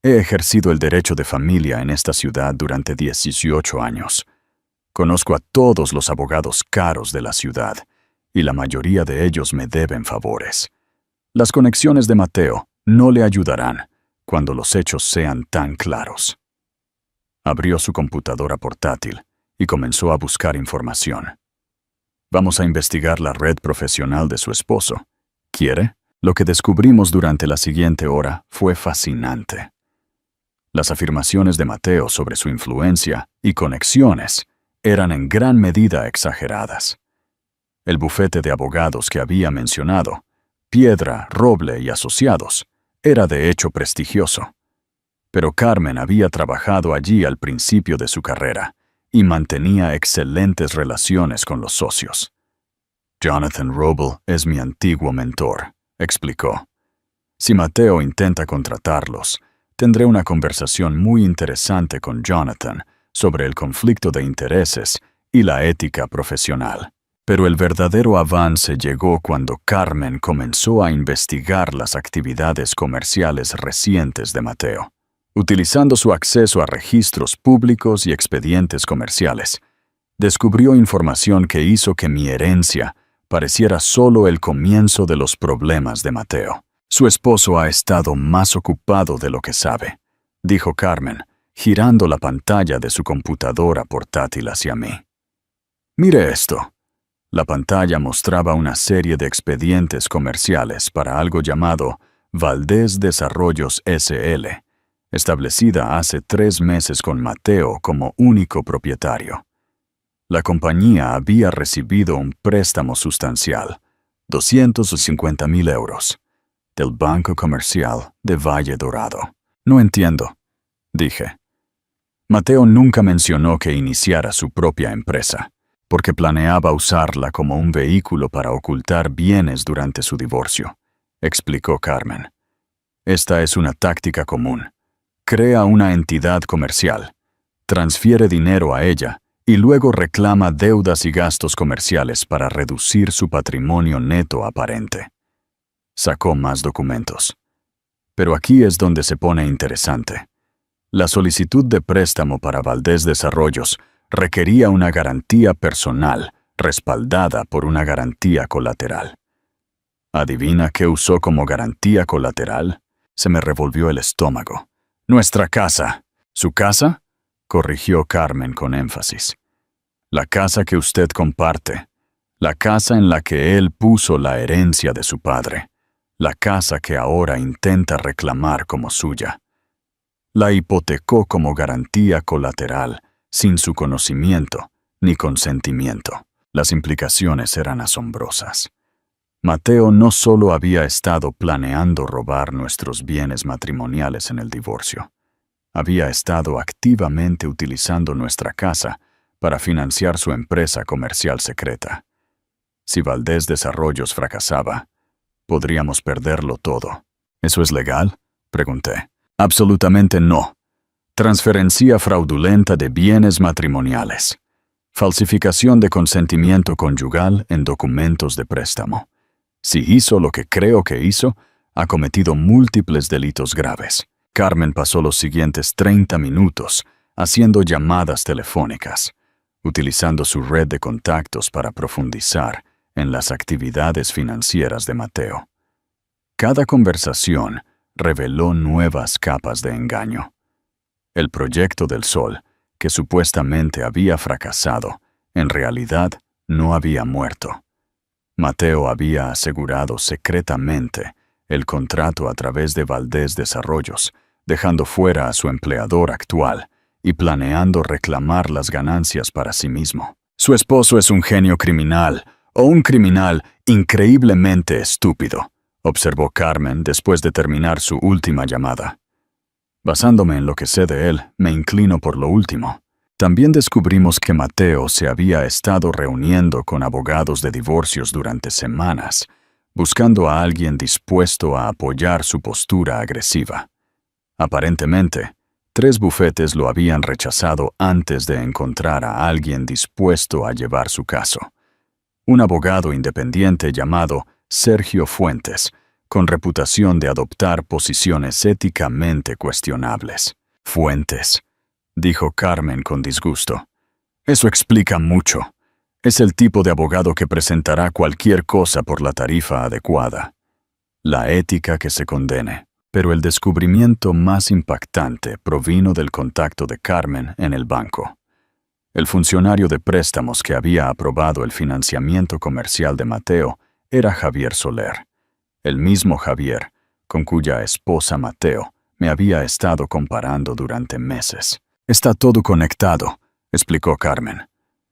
A: «He ejercido el derecho de familia en esta ciudad durante 18 años. Conozco a todos los abogados caros de la ciudad, y la mayoría de ellos me deben favores. Las conexiones de Mateo no le ayudarán cuando los hechos sean tan claros». Abrió su computadora portátil y comenzó a buscar información. «Vamos a investigar la red profesional de su esposo. ¿Quiere?». Lo que descubrimos durante la siguiente hora fue fascinante. Las afirmaciones de Mateo sobre su influencia y conexiones eran en gran medida exageradas. El bufete de abogados que había mencionado, Piedra, Roble y Asociados, era de hecho prestigioso. Pero Carmen había trabajado allí al principio de su carrera y mantenía excelentes relaciones con los socios. «Jonathan Roble es mi antiguo mentor», explicó. «Si Mateo intenta contratarlos, tendré una conversación muy interesante con Jonathan sobre el conflicto de intereses y la ética profesional». Pero el verdadero avance llegó cuando Carmen comenzó a investigar las actividades comerciales recientes de Mateo. Utilizando su acceso a registros públicos y expedientes comerciales, descubrió información que hizo que mi herencia pareciera solo el comienzo de los problemas de Mateo. «Su esposo ha estado más ocupado de lo que sabe», dijo Carmen, girando la pantalla de su computadora portátil hacia mí. «Mire esto». La pantalla mostraba una serie de expedientes comerciales para algo llamado Valdés Desarrollos S.L., establecida hace 3 meses con Mateo como único propietario. La compañía había recibido un préstamo sustancial, 250,000 euros, del Banco Comercial de Valle Dorado. «No entiendo», dije. Mateo nunca mencionó que iniciara su propia empresa, porque planeaba usarla como un vehículo para ocultar bienes durante su divorcio, explicó Carmen. «Esta es una táctica común. Crea una entidad comercial, transfiere dinero a ella, y luego reclama deudas y gastos comerciales para reducir su patrimonio neto aparente». Sacó más documentos. Pero aquí es donde se pone interesante. La solicitud de préstamo para Valdés Desarrollos requería una garantía personal respaldada por una garantía colateral. ¿Adivina qué usó como garantía colateral? Se me revolvió el estómago. «Nuestra casa». «¿Su casa?», corrigió Carmen con énfasis. «La casa que usted comparte. La casa en la que él puso la herencia de su padre. La casa que ahora intenta reclamar como suya. La hipotecó como garantía colateral, sin su conocimiento ni consentimiento. Las implicaciones eran asombrosas. Mateo no solo había estado planeando robar nuestros bienes matrimoniales en el divorcio, había estado activamente utilizando nuestra casa para financiar su empresa comercial secreta. Si Valdés Desarrollos fracasaba, podríamos perderlo todo. ¿Eso es legal?, pregunté. Absolutamente no. Transferencia fraudulenta de bienes matrimoniales. Falsificación de consentimiento conyugal en documentos de préstamo. Si hizo lo que creo que hizo, ha cometido múltiples delitos graves. Carmen pasó los siguientes 30 minutos haciendo llamadas telefónicas, utilizando su red de contactos para profundizar en las actividades financieras de Mateo. Cada conversación reveló nuevas capas de engaño. El proyecto del Sol, que supuestamente había fracasado, en realidad no había muerto. Mateo había asegurado secretamente el contrato a través de Valdés Desarrollos, dejando fuera a su empleador actual y planeando reclamar las ganancias para sí mismo. Su esposo es un genio criminal, o un criminal increíblemente estúpido, observó Carmen después de terminar su última llamada. Basándome en lo que sé de él, me inclino por lo último. También descubrimos que Mateo se había estado reuniendo con abogados de divorcios durante semanas, buscando a alguien dispuesto a apoyar su postura agresiva. Aparentemente, 3 bufetes lo habían rechazado antes de encontrar a alguien dispuesto a llevar su caso. Un abogado independiente llamado Sergio Fuentes, con reputación de adoptar posiciones éticamente cuestionables. Fuentes, dijo Carmen con disgusto. Eso explica mucho. Es el tipo de abogado que presentará cualquier cosa por la tarifa adecuada. La ética que se condene. Pero el descubrimiento más impactante provino del contacto de Carmen en el banco. El funcionario de préstamos que había aprobado el financiamiento comercial de Mateo era Javier Soler, el mismo Javier con cuya esposa Mateo me había estado comparando durante meses. Está todo conectado, explicó Carmen.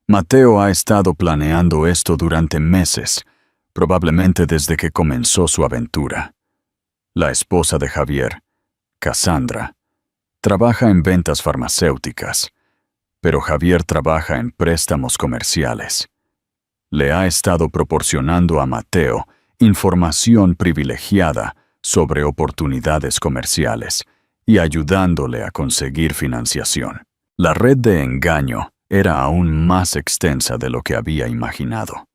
A: Mateo ha estado planeando esto durante meses, probablemente desde que comenzó su aventura. La esposa de Javier, Cassandra, trabaja en ventas farmacéuticas, pero Javier trabaja en préstamos comerciales. Le ha estado proporcionando a Mateo información privilegiada sobre oportunidades comerciales y ayudándole a conseguir financiación. La red de engaño era aún más extensa de lo que había imaginado.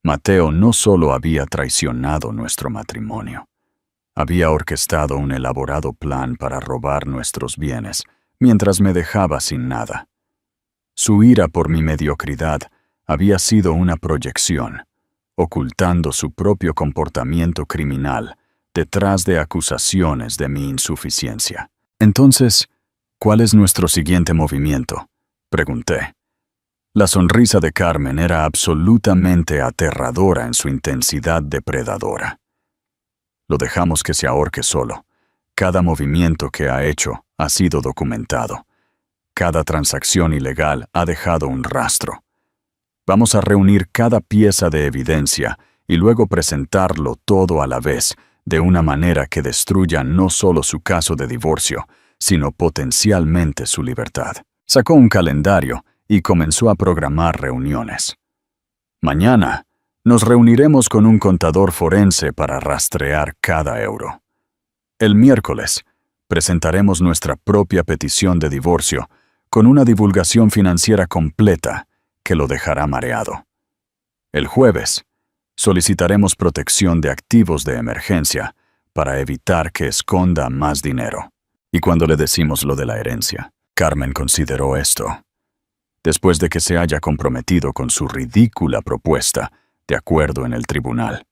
A: Mateo no solo había traicionado nuestro matrimonio, había orquestado un elaborado plan para robar nuestros bienes mientras me dejaba sin nada. Su ira por mi mediocridad había sido una proyección, ocultando su propio comportamiento criminal detrás de acusaciones de mi insuficiencia. Entonces, ¿cuál es nuestro siguiente movimiento?, pregunté. La sonrisa de Carmen era absolutamente aterradora en su intensidad depredadora. Lo dejamos que se ahorque solo. Cada movimiento que ha hecho ha sido documentado. Cada transacción ilegal ha dejado un rastro. Vamos a reunir cada pieza de evidencia y luego presentarlo todo a la vez, de una manera que destruya no solo su caso de divorcio, sino potencialmente su libertad. Sacó un calendario y comenzó a programar reuniones. Mañana nos reuniremos con un contador forense para rastrear cada euro. El miércoles presentaremos nuestra propia petición de divorcio con una divulgación financiera completa que lo dejará mareado. El jueves solicitaremos protección de activos de emergencia para evitar que esconda más dinero. Y cuando le decimos lo de la herencia, Carmen consideró esto. Después de que se haya comprometido con su ridícula propuesta, de acuerdo en el tribunal.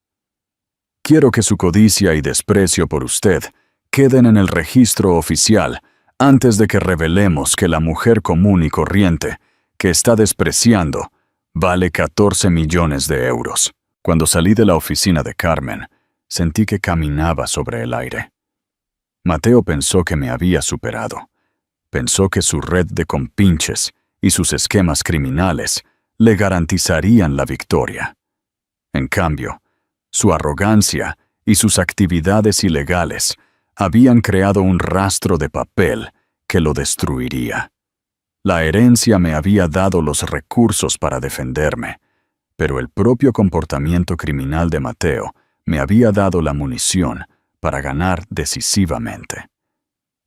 A: Quiero que su codicia y desprecio por usted queden en el registro oficial antes de que revelemos que la mujer común y corriente que está despreciando vale 14 millones de euros. Cuando salí de la oficina de Carmen, sentí que caminaba sobre el aire. Mateo pensó que me había superado. Pensó que su red de compinches y sus esquemas criminales le garantizarían la victoria. En cambio, su arrogancia y sus actividades ilegales habían creado un rastro de papel que lo destruiría. La herencia me había dado los recursos para defenderme, pero el propio comportamiento criminal de Mateo me había dado la munición para ganar decisivamente.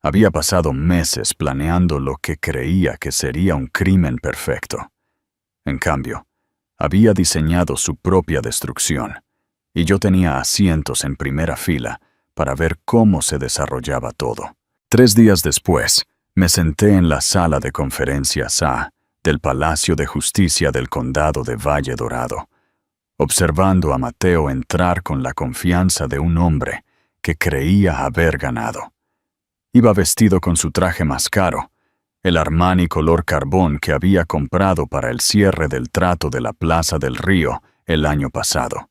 A: Había pasado meses planeando lo que creía que sería un crimen perfecto. En cambio, había diseñado su propia destrucción, y yo tenía asientos en primera fila para ver cómo se desarrollaba todo. 3 días después, me senté en la sala de conferencias A del Palacio de Justicia del Condado de Valle Dorado, observando a Mateo entrar con la confianza de un hombre que creía haber ganado. Iba vestido con su traje más caro, el Armani color carbón que había comprado para el cierre del trato de la Plaza del Río el año pasado,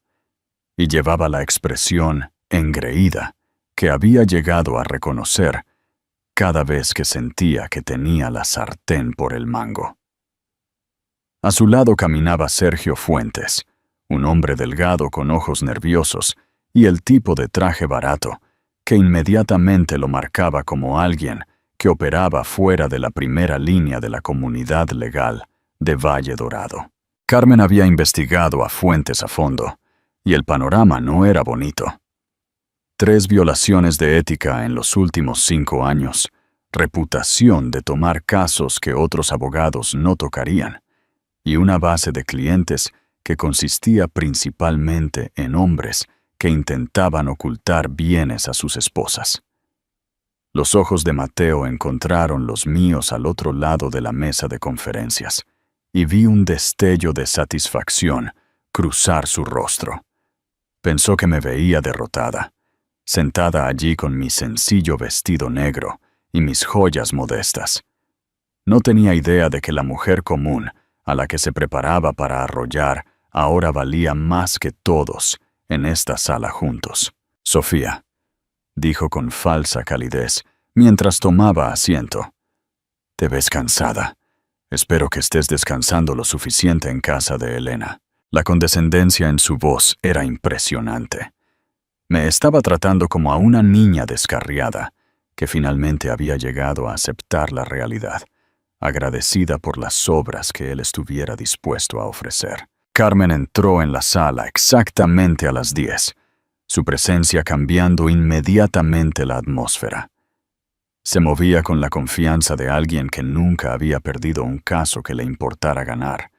A: y llevaba la expresión engreída que había llegado a reconocer cada vez que sentía que tenía la sartén por el mango. A su lado caminaba Sergio Fuentes, un hombre delgado con ojos nerviosos y el tipo de traje barato que inmediatamente lo marcaba como alguien que operaba fuera de la primera línea de la comunidad legal de Valle Dorado. Carmen había investigado a Fuentes a fondo, y el panorama no era bonito. 3 violaciones de ética en los últimos 5 años, reputación de tomar casos que otros abogados no tocarían, y una base de clientes que consistía principalmente en hombres que intentaban ocultar bienes a sus esposas. Los ojos de Mateo encontraron los míos al otro lado de la mesa de conferencias, y vi un destello de satisfacción cruzar su rostro. Pensó que me veía derrotada, sentada allí con mi sencillo vestido negro y mis joyas modestas. No tenía idea de que la mujer común, a la que se preparaba para arrollar, ahora valía más que todos en esta sala juntos. Sofía, dijo con falsa calidez, mientras tomaba asiento. Te ves cansada. Espero que estés descansando lo suficiente en casa de Elena. La condescendencia en su voz era impresionante. Me estaba tratando como a una niña descarriada, que finalmente había llegado a aceptar la realidad, agradecida por las sobras que él estuviera dispuesto a ofrecer. Carmen entró en la sala exactamente a las 10, su presencia cambiando inmediatamente la atmósfera. Se movía con la confianza de alguien que nunca había perdido un caso que le importara ganar.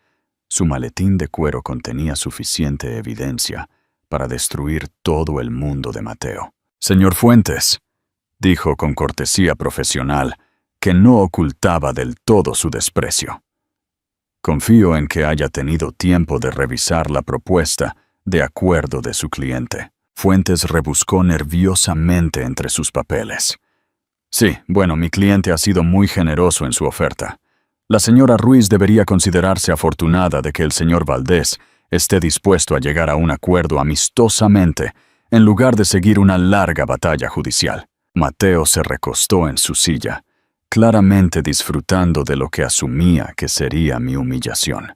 A: Su maletín de cuero contenía suficiente evidencia para destruir todo el mundo de Mateo. «Señor Fuentes», dijo con cortesía profesional, que no ocultaba del todo su desprecio. «Confío en que haya tenido tiempo de revisar la propuesta de acuerdo de su cliente». Fuentes rebuscó nerviosamente entre sus papeles. «Sí, bueno, mi cliente ha sido muy generoso en su oferta. La señora Ruiz debería considerarse afortunada de que el señor Valdés esté dispuesto a llegar a un acuerdo amistosamente en lugar de seguir una larga batalla judicial». Mateo se recostó en su silla, claramente disfrutando de lo que asumía que sería mi humillación.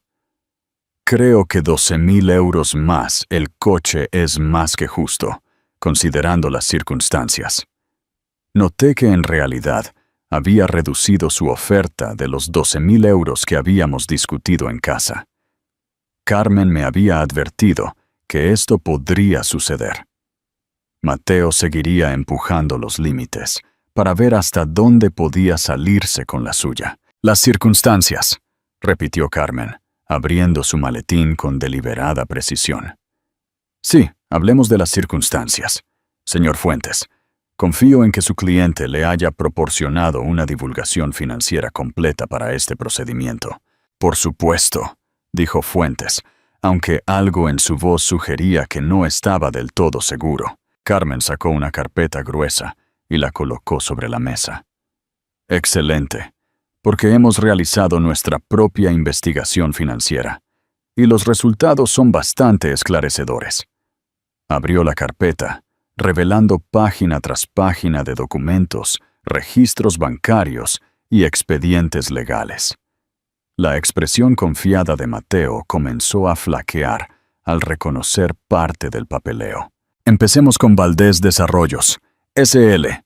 A: «Creo que 12.000 euros más el coche es más que justo, considerando las circunstancias». Noté que en realidad había reducido su oferta de los 12.000 euros que habíamos discutido en casa. Carmen me había advertido que esto podría suceder. Mateo seguiría empujando los límites para ver hasta dónde podía salirse con la suya. «Las circunstancias», repitió Carmen, abriendo su maletín con deliberada precisión. «Sí, hablemos de las circunstancias. Señor Fuentes, confío en que su cliente le haya proporcionado una divulgación financiera completa para este procedimiento». «Por supuesto», dijo Fuentes, aunque algo en su voz sugería que no estaba del todo seguro. Carmen sacó una carpeta gruesa y la colocó sobre la mesa. «Excelente, porque hemos realizado nuestra propia investigación financiera, y los resultados son bastante esclarecedores». Abrió la carpeta, revelando página tras página de documentos, registros bancarios y expedientes legales. La expresión confiada de Mateo comenzó a flaquear al reconocer parte del papeleo. Empecemos con Valdés Desarrollos, S.L.,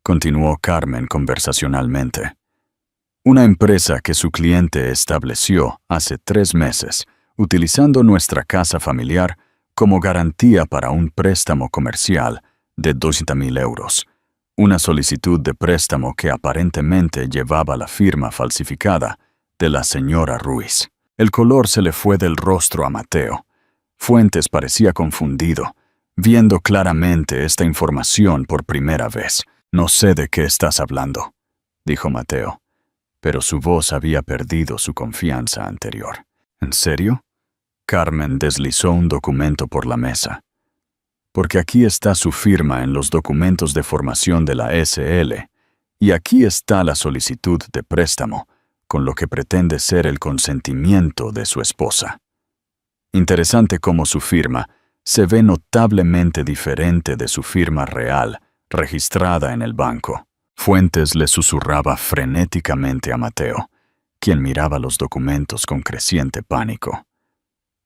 A: continuó Carmen conversacionalmente. Una empresa que su cliente estableció hace 3 meses, utilizando nuestra casa familiar como garantía para un préstamo comercial de 200.000 euros. Una solicitud de préstamo que aparentemente llevaba la firma falsificada de la señora Ruiz. El color se le fue del rostro a Mateo. Fuentes parecía confundido, viendo claramente esta información por primera vez. «No sé de qué estás hablando», dijo Mateo, pero su voz había perdido su confianza anterior. «¿En serio?» Carmen deslizó un documento por la mesa. «Porque aquí está su firma en los documentos de formación de la SL, y aquí está la solicitud de préstamo, con lo que pretende ser el consentimiento de su esposa. Interesante cómo su firma se ve notablemente diferente de su firma real, registrada en el banco». Fuentes le susurraba frenéticamente a Mateo, quien miraba los documentos con creciente pánico.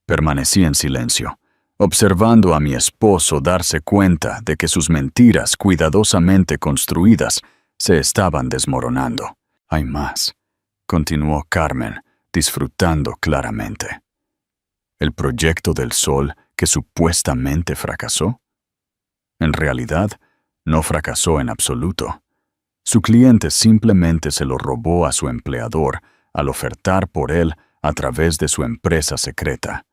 A: Permanecí en silencio, observando a mi esposo darse cuenta de que sus mentiras cuidadosamente construidas se estaban desmoronando. «Hay más», continuó Carmen, disfrutando claramente. ¿El proyecto del Sol que supuestamente fracasó? En realidad, no fracasó en absoluto. Su cliente simplemente se lo robó a su empleador al ofertar por él a través de su empresa secreta,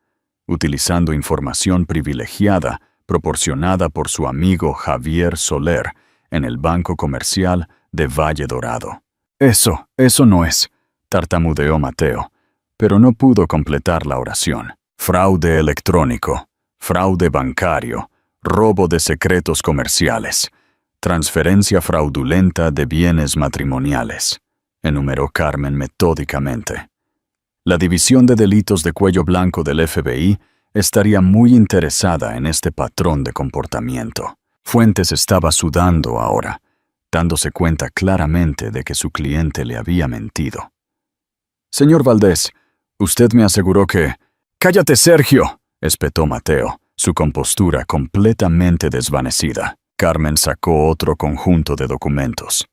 A: utilizando información privilegiada proporcionada por su amigo Javier Soler en el Banco Comercial de Valle Dorado. Eso no es», tartamudeó Mateo, pero no pudo completar la oración. «Fraude electrónico, fraude bancario, robo de secretos comerciales, transferencia fraudulenta de bienes matrimoniales», enumeró Carmen metódicamente. La División de Delitos de Cuello Blanco del FBI estaría muy interesada en este patrón de comportamiento. Fuentes estaba sudando ahora, dándose cuenta claramente de que su cliente le había mentido. «Señor Valdés, usted me aseguró que...» «¡Cállate, Sergio!», espetó Mateo, su compostura completamente desvanecida. Carmen sacó otro conjunto de documentos.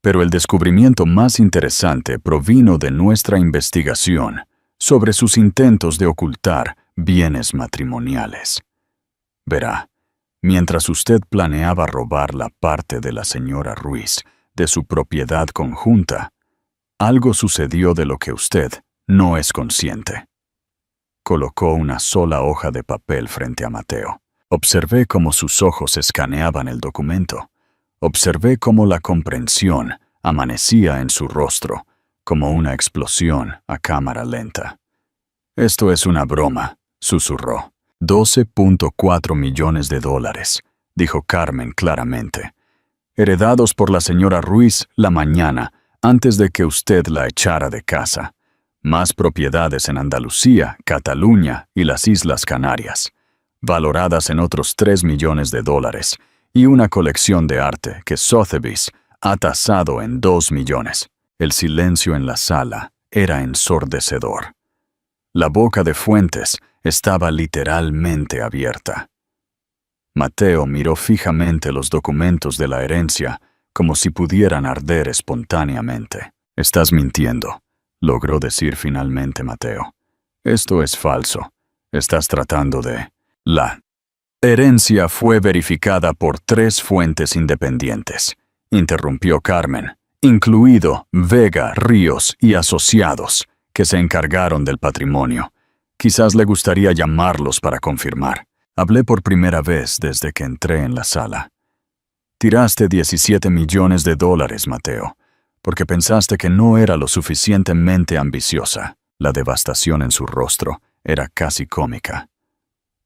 A: «Pero el descubrimiento más interesante provino de nuestra investigación sobre sus intentos de ocultar bienes matrimoniales. Verá, mientras usted planeaba robar la parte de la señora Ruiz de su propiedad conjunta, algo sucedió de lo que usted no es consciente». Colocó una sola hoja de papel frente a Mateo. Observé cómo sus ojos escaneaban el documento. Observé cómo la comprensión amanecía en su rostro, como una explosión a cámara lenta. «Esto es una broma», susurró. $12.4 millones, dijo Carmen claramente. «Heredados por la señora Ruiz la mañana antes de que usted la echara de casa. Más propiedades en Andalucía, Cataluña y las Islas Canarias, valoradas en otros $3 millones, y una colección de arte que Sotheby's ha tasado en 2 millones. El silencio en la sala era ensordecedor. La boca de Fuentes estaba literalmente abierta. Mateo miró fijamente los documentos de la herencia como si pudieran arder espontáneamente. «Estás mintiendo», logró decir finalmente Mateo. «Esto es falso. Estás tratando de...» La herencia fue verificada por 3 fuentes independientes, interrumpió Carmen, incluido Vega, Ríos y asociados, que se encargaron del patrimonio. Quizás le gustaría llamarlos para confirmar. Hablé por primera vez desde que entré en la sala. Tiraste $17 millones, Mateo, porque pensaste que no era lo suficientemente ambiciosa. La devastación en su rostro era casi cómica.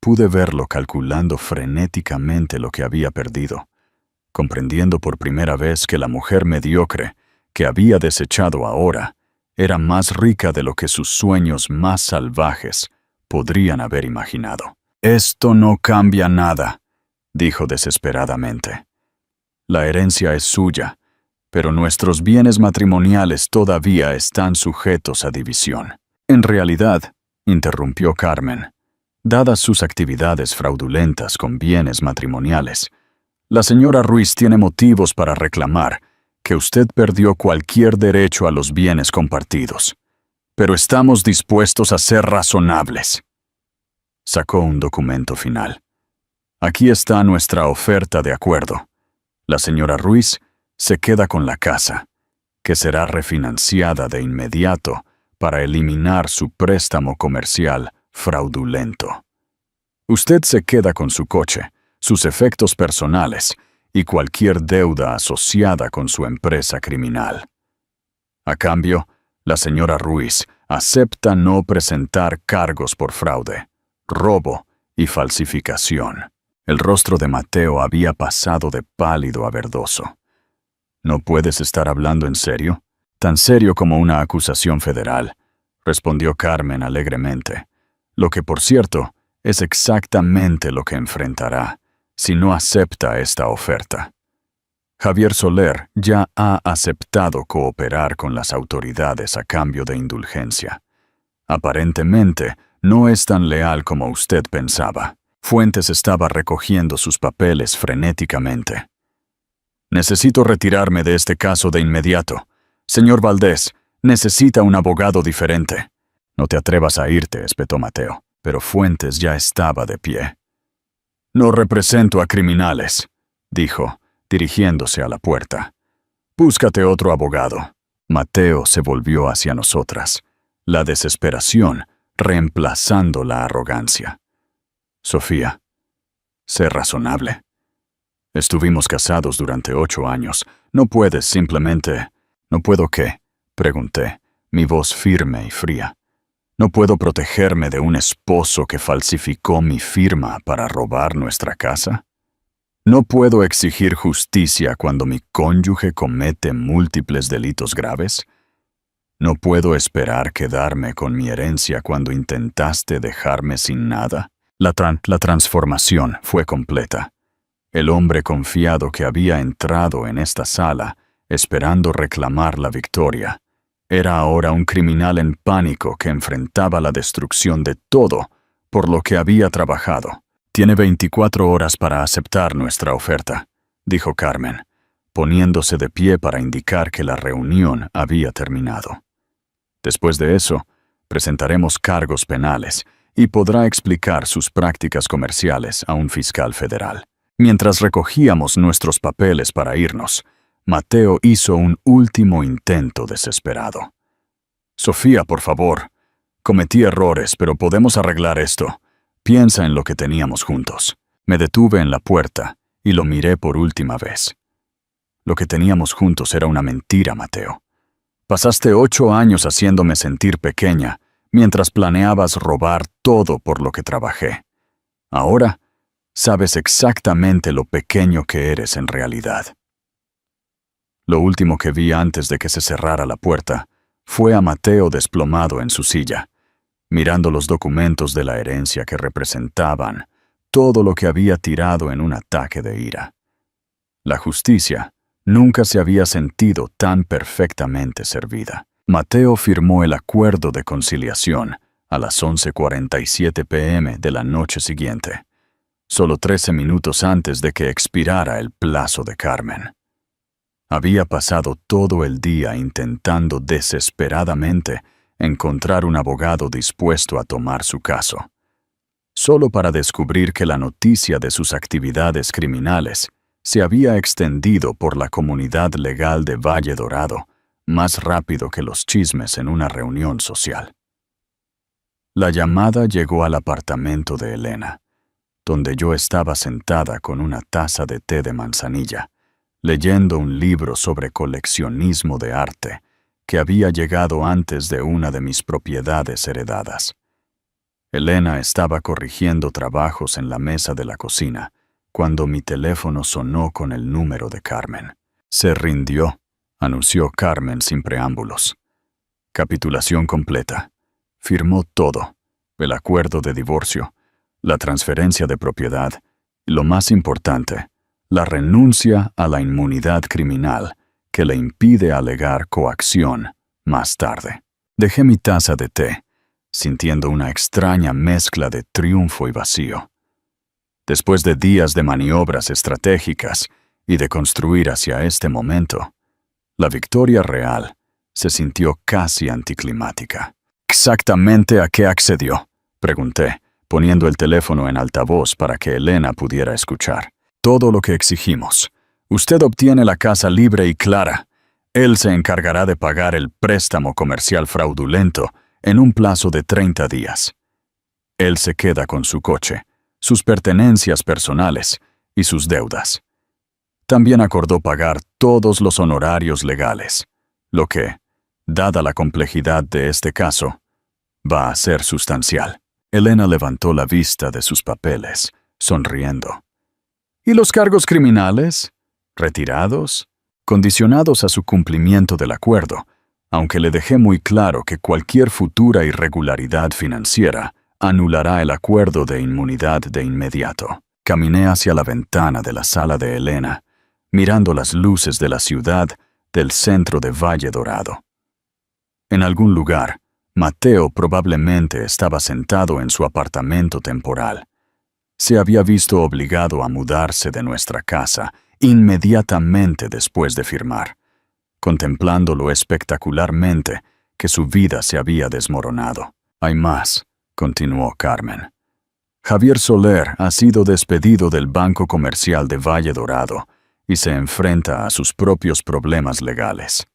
A: Pude verlo calculando frenéticamente lo que había perdido, comprendiendo por primera vez que la mujer mediocre que había desechado ahora era más rica de lo que sus sueños más salvajes podrían haber imaginado. «Esto no cambia nada», dijo desesperadamente. La herencia es suya, pero nuestros bienes matrimoniales todavía están sujetos a división. En realidad, interrumpió Carmen, dadas sus actividades fraudulentas con bienes matrimoniales, la señora Ruiz tiene motivos para reclamar que usted perdió cualquier derecho a los bienes compartidos. Pero estamos dispuestos a ser razonables. Sacó un documento final. Aquí está nuestra oferta de acuerdo. La señora Ruiz se queda con la casa, que será refinanciada de inmediato para eliminar su préstamo comercial fraudulento. Usted se queda con su coche, sus efectos personales y cualquier deuda asociada con su empresa criminal. A cambio, la señora Ruiz acepta no presentar cargos por fraude, robo y falsificación. El rostro de Mateo había pasado de pálido a verdoso. ¿No puedes estar hablando en serio? Tan serio como una acusación federal, respondió Carmen alegremente. Lo que, por cierto, es exactamente lo que enfrentará si no acepta esta oferta. Javier Soler ya ha aceptado cooperar con las autoridades a cambio de indulgencia. Aparentemente, no es tan leal como usted pensaba. Fuentes estaba recogiendo sus papeles frenéticamente. Necesito retirarme de este caso de inmediato. Señor Valdés, necesita un abogado diferente. No te atrevas a irte, espetó Mateo, pero Fuentes ya estaba de pie. No represento a criminales, dijo, dirigiéndose a la puerta. Búscate otro abogado. Mateo se volvió hacia nosotras, la desesperación reemplazando la arrogancia. Sofía, sé razonable. Estuvimos casados durante 8 años. No puedes simplemente... ¿No puedo qué? Pregunté, mi voz firme y fría. ¿No puedo protegerme de un esposo que falsificó mi firma para robar nuestra casa? ¿No puedo exigir justicia cuando mi cónyuge comete múltiples delitos graves? ¿No puedo esperar quedarme con mi herencia cuando intentaste dejarme sin nada? La transformación fue completa. El hombre confiado que había entrado en esta sala, esperando reclamar la victoria, era ahora un criminal en pánico que enfrentaba la destrucción de todo por lo que había trabajado. Tiene 24 horas para aceptar nuestra oferta, dijo Carmen, poniéndose de pie para indicar que la reunión había terminado. Después de eso, presentaremos cargos penales y podrá explicar sus prácticas comerciales a un fiscal federal. Mientras recogíamos nuestros papeles para irnos, Mateo hizo un último intento desesperado. Sofía, por favor. Cometí errores, pero podemos arreglar esto. Piensa en lo que teníamos juntos. Me detuve en la puerta y lo miré por última vez. Lo que teníamos juntos era una mentira, Mateo. Pasaste 8 años haciéndome sentir pequeña, mientras planeabas robar todo por lo que trabajé. Ahora, sabes exactamente lo pequeño que eres en realidad. Lo último que vi antes de que se cerrara la puerta fue a Mateo desplomado en su silla, mirando los documentos de la herencia que representaban todo lo que había tirado en un ataque de ira. La justicia nunca se había sentido tan perfectamente servida. Mateo firmó el acuerdo de conciliación a las 11:47 p.m. de la noche siguiente, solo 13 minutos antes de que expirara el plazo de Carmen. Había pasado todo el día intentando desesperadamente encontrar un abogado dispuesto a tomar su caso, solo para descubrir que la noticia de sus actividades criminales se había extendido por la comunidad legal de Valle Dorado más rápido que los chismes en una reunión social. La llamada llegó al apartamento de Elena, donde yo estaba sentada con una taza de té de manzanilla, leyendo un libro sobre coleccionismo de arte que había llegado antes de una de mis propiedades heredadas. Elena estaba corrigiendo trabajos en la mesa de la cocina cuando mi teléfono sonó con el número de Carmen. Se rindió, anunció Carmen sin preámbulos. Capitulación completa. Firmó todo: el acuerdo de divorcio, la transferencia de propiedad Y lo más importante, la renuncia a la inmunidad criminal que le impide alegar coacción más tarde. Dejé mi taza de té, sintiendo una extraña mezcla de triunfo y vacío. Después de días de maniobras estratégicas y de construir hacia este momento, la victoria real se sintió casi anticlimática. ¿Exactamente a qué accedió?, pregunté, poniendo el teléfono en altavoz para que Elena pudiera escuchar. Todo lo que exigimos. Usted obtiene la casa libre y clara. Él se encargará de pagar el préstamo comercial fraudulento en un plazo de 30 días. Él se queda con su coche, sus pertenencias personales y sus deudas. También acordó pagar todos los honorarios legales, lo que, dada la complejidad de este caso, va a ser sustancial. Elena levantó la vista de sus papeles, sonriendo. ¿Y los cargos criminales? ¿Retirados? Condicionados a su cumplimiento del acuerdo, aunque le dejé muy claro que cualquier futura irregularidad financiera anulará el acuerdo de inmunidad de inmediato. Caminé hacia la ventana de la sala de Elena, mirando las luces de la ciudad del centro de Valle Dorado. En algún lugar, Mateo probablemente estaba sentado en su apartamento temporal. Se había visto obligado a mudarse de nuestra casa inmediatamente después de firmar, contemplando lo espectacularmente que su vida se había desmoronado. Hay más, continuó Carmen. Javier Soler ha sido despedido del Banco Comercial de Valle Dorado y se enfrenta a sus propios problemas legales.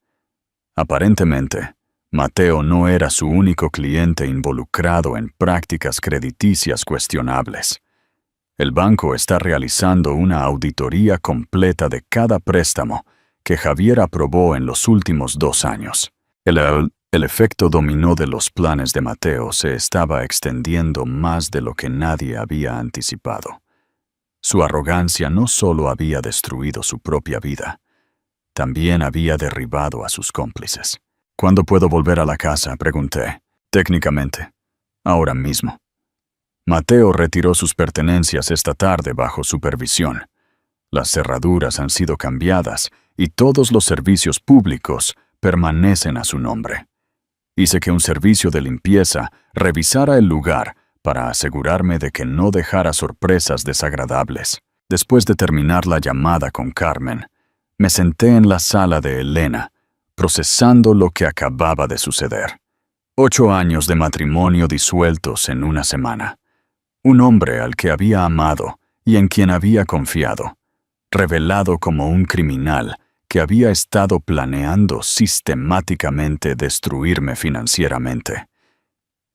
A: Aparentemente, Mateo no era su único cliente involucrado en prácticas crediticias cuestionables. El banco está realizando una auditoría completa de cada préstamo que Javier aprobó en los últimos 2 años. El efecto dominó de los planes de Mateo se estaba extendiendo más de lo que nadie había anticipado. Su arrogancia no solo había destruido su propia vida, también había derribado a sus cómplices. ¿Cuándo puedo volver a la casa?, pregunté. Técnicamente, ahora mismo. Mateo retiró sus pertenencias esta tarde bajo supervisión. Las cerraduras han sido cambiadas y todos los servicios públicos permanecen a su nombre. Hice que un servicio de limpieza revisara el lugar para asegurarme de que no dejara sorpresas desagradables. Después de terminar la llamada con Carmen, me senté en la sala de Elena, procesando lo que acababa de suceder. 8 años de matrimonio disueltos en una semana. Un hombre al que había amado y en quien había confiado, revelado como un criminal que había estado planeando sistemáticamente destruirme financieramente.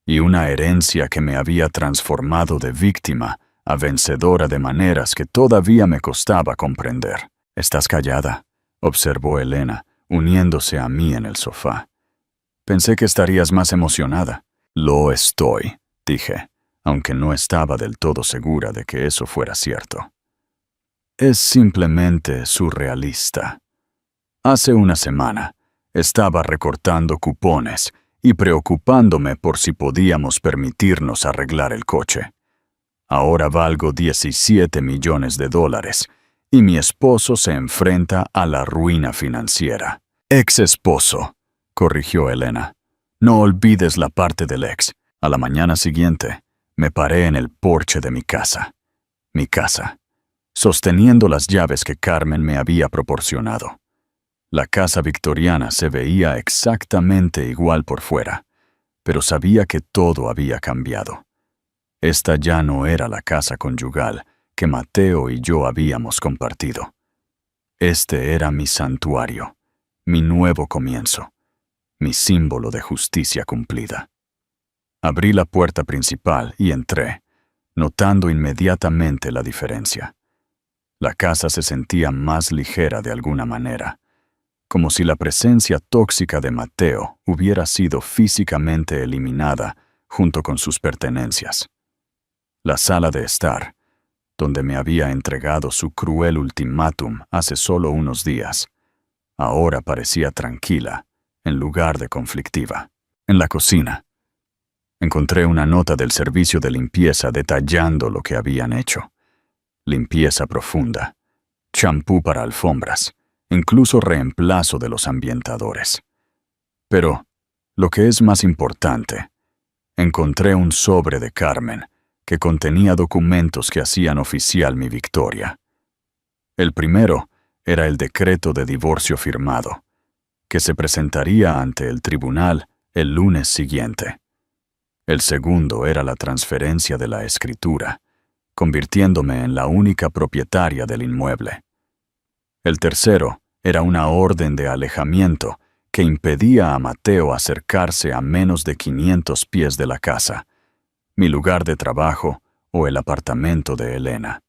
A: Y una herencia que me había transformado de víctima a vencedora de maneras que todavía me costaba comprender. «¿Estás callada?», observó Elena, uniéndose a mí en el sofá. «Pensé que estarías más emocionada». «Lo estoy», dije, aunque no estaba del todo segura de que eso fuera cierto. «Es simplemente surrealista. Hace una semana estaba recortando cupones y preocupándome por si podíamos permitirnos arreglar el coche. Ahora valgo $17 millones y mi esposo se enfrenta a la ruina financiera». «Ex esposo», corrigió Elena. «No olvides la parte del ex». A la mañana siguiente, me paré en el porche de mi casa, sosteniendo las llaves que Carmen me había proporcionado. La casa victoriana se veía exactamente igual por fuera, pero sabía que todo había cambiado. Esta ya no era la casa conyugal que Mateo y yo habíamos compartido. Este era mi santuario, mi nuevo comienzo, mi símbolo de justicia cumplida. Abrí la puerta principal y entré, notando inmediatamente la diferencia. La casa se sentía más ligera de alguna manera, como si la presencia tóxica de Mateo hubiera sido físicamente eliminada junto con sus pertenencias. La sala de estar, donde me había entregado su cruel ultimátum hace solo unos días, ahora parecía tranquila, en lugar de conflictiva. En la cocina, encontré una nota del servicio de limpieza detallando lo que habían hecho. limpieza profunda, champú para alfombras, incluso reemplazo de los ambientadores. Pero, lo que es más importante, encontré un sobre de Carmen que contenía documentos que hacían oficial mi victoria. El primero era el decreto de divorcio firmado, que se presentaría ante el tribunal el lunes siguiente. El segundo era la transferencia de la escritura, convirtiéndome en la única propietaria del inmueble. El tercero era una orden de alejamiento que impedía a Mateo acercarse a menos de 500 pies de la casa, mi lugar de trabajo o el apartamento de Elena.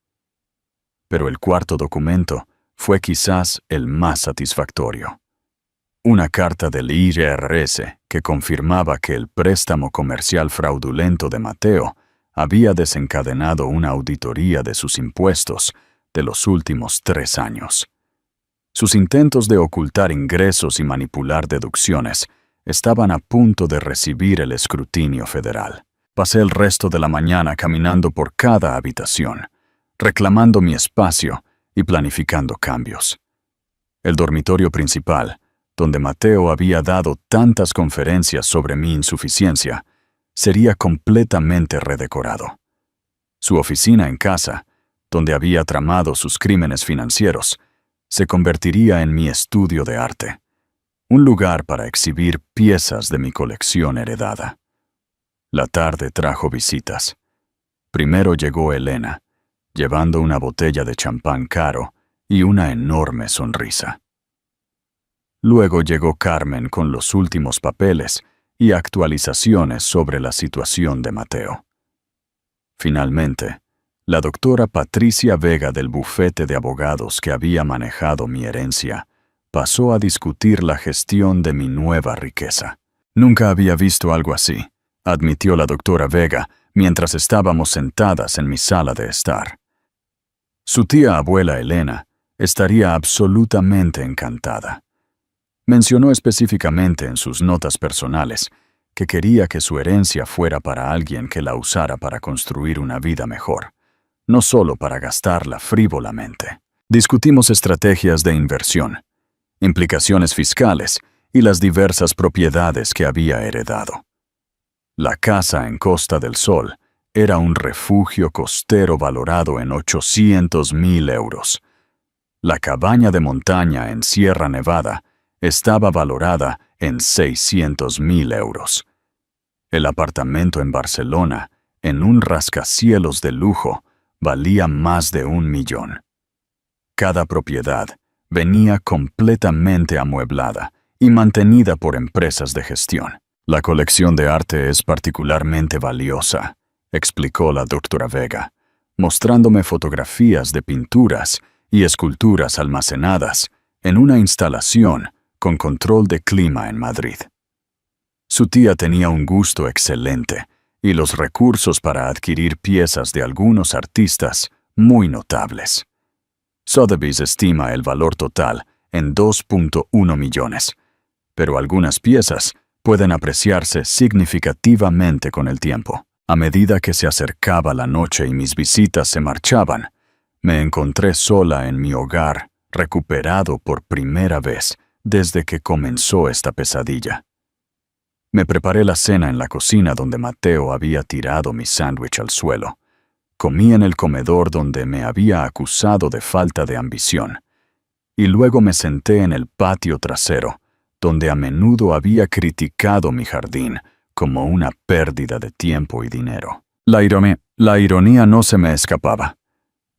A: Pero el cuarto documento fue quizás el más satisfactorio. Una carta del IRS que confirmaba que el préstamo comercial fraudulento de Mateo había desencadenado una auditoría de sus impuestos de los últimos 3 años. Sus intentos de ocultar ingresos y manipular deducciones estaban a punto de recibir el escrutinio federal. Pasé el resto de la mañana caminando por cada habitación, reclamando mi espacio y planificando cambios. El dormitorio principal, donde Mateo había dado tantas conferencias sobre mi insuficiencia, sería completamente redecorado. Su oficina en casa, donde había tramado sus crímenes financieros, se convertiría en mi estudio de arte, un lugar para exhibir piezas de mi colección heredada. La tarde trajo visitas. Primero llegó Elena, llevando una botella de champán caro y una enorme sonrisa. Luego llegó Carmen con los últimos papeles y actualizaciones sobre la situación de Mateo. Finalmente, la doctora Patricia Vega del bufete de abogados que había manejado mi herencia pasó a discutir la gestión de mi nueva riqueza. Nunca había visto algo así, admitió la doctora Vega mientras estábamos sentadas en mi sala de estar. Su tía abuela Elena estaría absolutamente encantada. Mencionó específicamente en sus notas personales que quería que su herencia fuera para alguien que la usara para construir una vida mejor, no solo para gastarla frívolamente. Discutimos estrategias de inversión, implicaciones fiscales y las diversas propiedades que había heredado. La casa en Costa del Sol era un refugio costero valorado en 800,000 euros. La cabaña de montaña en Sierra Nevada estaba valorada en 600,000 euros. El apartamento en Barcelona, en un rascacielos de lujo, valía más de 1 millón. Cada propiedad venía completamente amueblada y mantenida por empresas de gestión. La colección de arte es particularmente valiosa, explicó la doctora Vega, mostrándome fotografías de pinturas y esculturas almacenadas en una instalación con control de clima en Madrid. Su tía tenía un gusto excelente y los recursos para adquirir piezas de algunos artistas muy notables. Sotheby's estima el valor total en 2.1 millones, pero algunas piezas pueden apreciarse significativamente con el tiempo. A medida que se acercaba la noche y mis visitas se marchaban, me encontré sola en mi hogar, recuperado por primera vez desde que comenzó esta pesadilla. Me preparé la cena en la cocina donde Mateo había tirado mi sándwich al suelo. Comí en el comedor donde me había acusado de falta de ambición. Y luego me senté en el patio trasero, donde a menudo había criticado mi jardín como una pérdida de tiempo y dinero. La ironía no se me escapaba.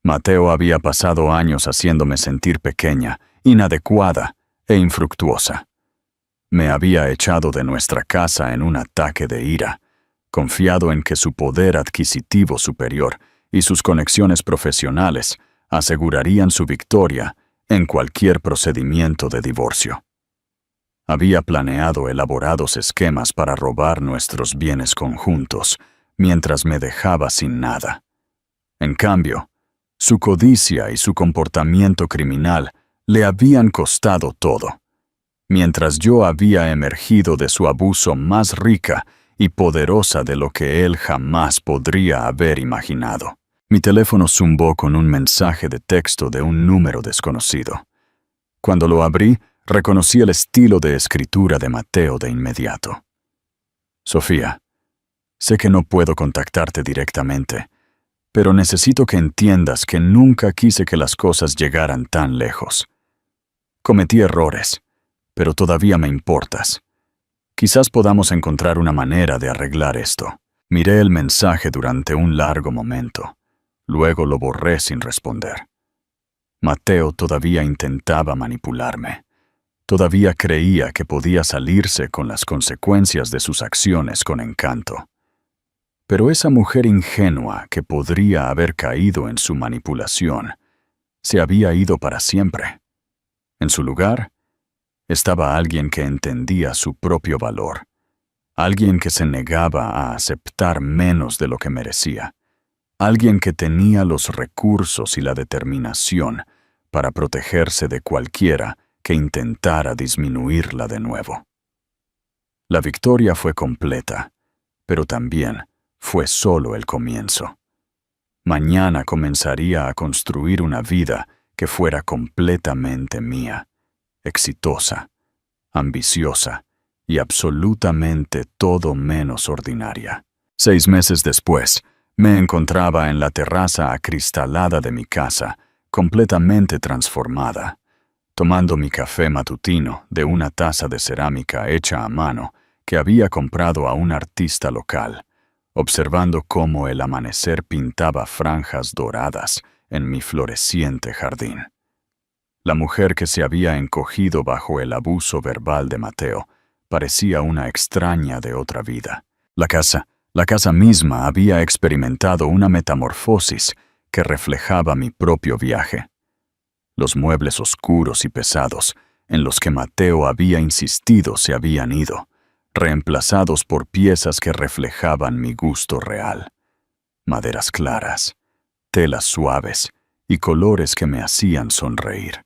A: Mateo había pasado años haciéndome sentir pequeña, inadecuada e infructuosa. Me había echado de nuestra casa en un ataque de ira, confiado en que su poder adquisitivo superior y sus conexiones profesionales asegurarían su victoria en cualquier procedimiento de divorcio. Había planeado elaborados esquemas para robar nuestros bienes conjuntos, mientras me dejaba sin nada. En cambio, su codicia y su comportamiento criminal le habían costado todo, mientras yo había emergido de su abuso más rica y poderosa de lo que él jamás podría haber imaginado. Mi teléfono zumbó con un mensaje de texto de un número desconocido. Cuando lo abrí, reconocí el estilo de escritura de Mateo de inmediato. Sofía, sé que no puedo contactarte directamente, pero necesito que entiendas que nunca quise que las cosas llegaran tan lejos. Cometí errores, pero todavía me importas. Quizás podamos encontrar una manera de arreglar esto. Miré el mensaje durante un largo momento. Luego lo borré sin responder. Mateo todavía intentaba manipularme. Todavía creía que podía salirse con las consecuencias de sus acciones con encanto. Pero esa mujer ingenua que podría haber caído en su manipulación se había ido para siempre. En su lugar, estaba alguien que entendía su propio valor, alguien que se negaba a aceptar menos de lo que merecía, alguien que tenía los recursos y la determinación para protegerse de cualquiera que intentara disminuirla de nuevo. La victoria fue completa, pero también fue solo el comienzo. Mañana comenzaría a construir una vida que fuera completamente mía, exitosa, ambiciosa y absolutamente todo menos ordinaria. 6 meses después, me encontraba en la terraza acristalada de mi casa, completamente transformada, tomando mi café matutino de una taza de cerámica hecha a mano que había comprado a un artista local, observando cómo el amanecer pintaba franjas doradas en mi floreciente jardín. La mujer que se había encogido bajo el abuso verbal de Mateo parecía una extraña de otra vida. La casa misma había experimentado una metamorfosis que reflejaba mi propio viaje. Los muebles oscuros y pesados en los que Mateo había insistido se habían ido, reemplazados por piezas que reflejaban mi gusto real. Maderas claras, telas suaves y colores que me hacían sonreír.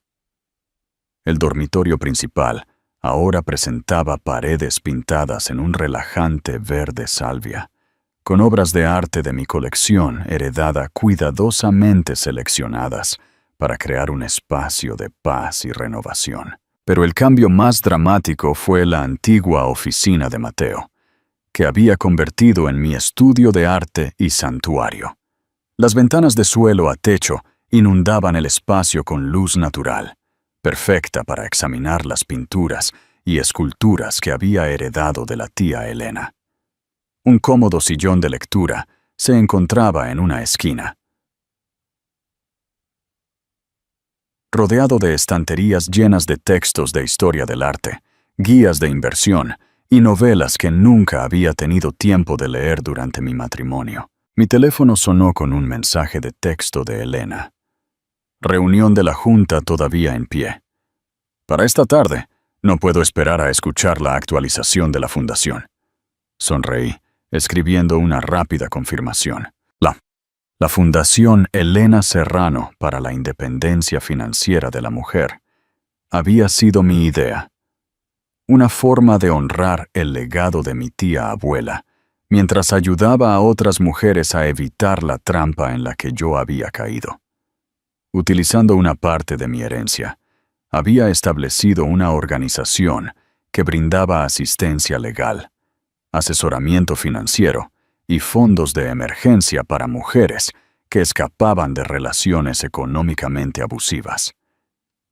A: El dormitorio principal ahora presentaba paredes pintadas en un relajante verde salvia, con obras de arte de mi colección heredada cuidadosamente seleccionadas para crear un espacio de paz y renovación. Pero el cambio más dramático fue la antigua oficina de Mateo, que había convertido en mi estudio de arte y santuario. Las ventanas de suelo a techo inundaban el espacio con luz natural, perfecta para examinar las pinturas y esculturas que había heredado de la tía Elena. Un cómodo sillón de lectura se encontraba en una esquina, rodeado de estanterías llenas de textos de historia del arte, guías de inversión y novelas que nunca había tenido tiempo de leer durante mi matrimonio. Mi teléfono sonó con un mensaje de texto de Elena. Reunión de la Junta todavía en pie. Para esta tarde, no puedo esperar a escuchar la actualización de la fundación. Sonreí, escribiendo una rápida confirmación. La Fundación Elena Serrano para la Independencia Financiera de la Mujer había sido mi idea. Una forma de honrar el legado de mi tía abuela, mientras ayudaba a otras mujeres a evitar la trampa en la que yo había caído. Utilizando una parte de mi herencia, había establecido una organización que brindaba asistencia legal, asesoramiento financiero y fondos de emergencia para mujeres que escapaban de relaciones económicamente abusivas.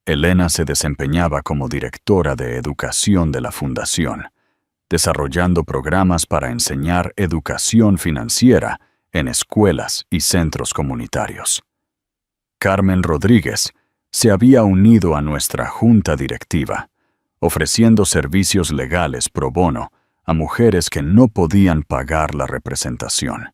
A: Elena se desempeñaba como directora de educación de la fundación, desarrollando programas para enseñar educación financiera en escuelas y centros comunitarios. Carmen Rodríguez se había unido a nuestra junta directiva, ofreciendo servicios legales pro bono a mujeres que no podían pagar la representación.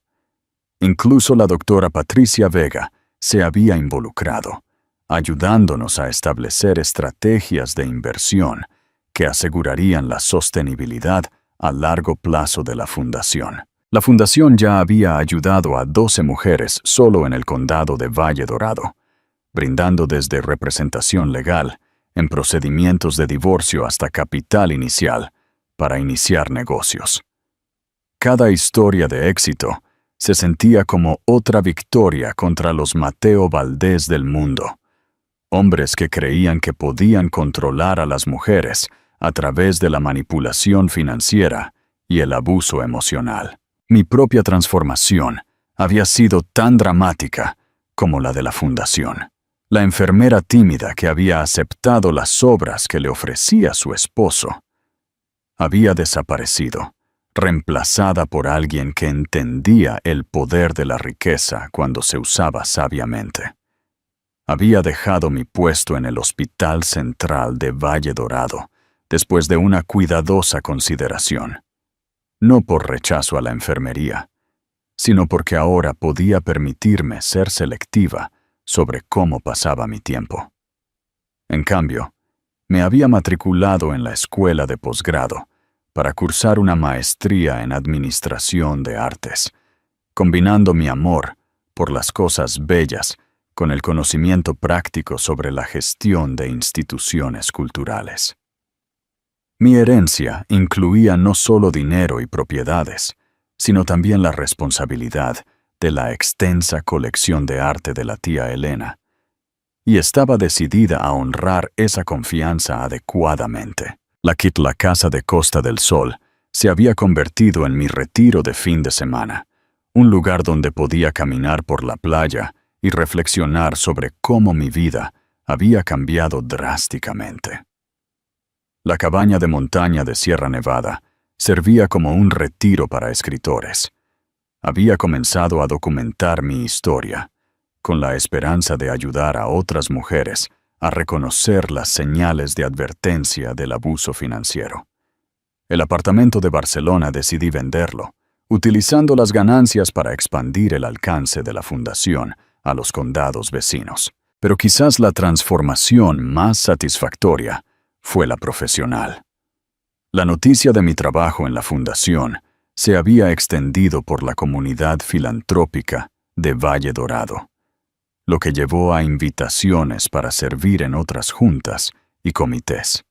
A: Incluso la doctora Patricia Vega se había involucrado, ayudándonos a establecer estrategias de inversión que asegurarían la sostenibilidad a largo plazo de la fundación. La fundación ya había ayudado a 12 mujeres solo en el condado de Valle Dorado, brindando desde representación legal, en procedimientos de divorcio hasta capital inicial, para iniciar negocios. Cada historia de éxito se sentía como otra victoria contra los Mateo Valdés del mundo. Hombres que creían que podían controlar a las mujeres a través de la manipulación financiera y el abuso emocional. Mi propia transformación había sido tan dramática como la de la fundación. La enfermera tímida que había aceptado las obras que le ofrecía su esposo había desaparecido, reemplazada por alguien que entendía el poder de la riqueza cuando se usaba sabiamente. Había dejado mi puesto en el Hospital Central de Valle Dorado después de una cuidadosa consideración, no por rechazo a la enfermería, sino porque ahora podía permitirme ser selectiva sobre cómo pasaba mi tiempo. En cambio, me había matriculado en la escuela de posgrado para cursar una maestría en Administración de Artes, combinando mi amor por las cosas bellas con el conocimiento práctico sobre la gestión de instituciones culturales. Mi herencia incluía no solo dinero y propiedades, sino también la responsabilidad de la extensa colección de arte de la tía Elena, y estaba decidida a honrar esa confianza adecuadamente. La casa de Costa del Sol se había convertido en mi retiro de fin de semana, un lugar donde podía caminar por la playa y reflexionar sobre cómo mi vida había cambiado drásticamente. La cabaña de montaña de Sierra Nevada servía como un retiro para escritores. Había comenzado a documentar mi historia, con la esperanza de ayudar a otras mujeres a reconocer las señales de advertencia del abuso financiero. El apartamento de Barcelona decidí venderlo, utilizando las ganancias para expandir el alcance de la fundación a los condados vecinos. Pero quizás la transformación más satisfactoria fue la profesional. La noticia de mi trabajo en la fundación se había extendido por la comunidad filantrópica de Valle Dorado, lo que llevó a invitaciones para servir en otras juntas y comités.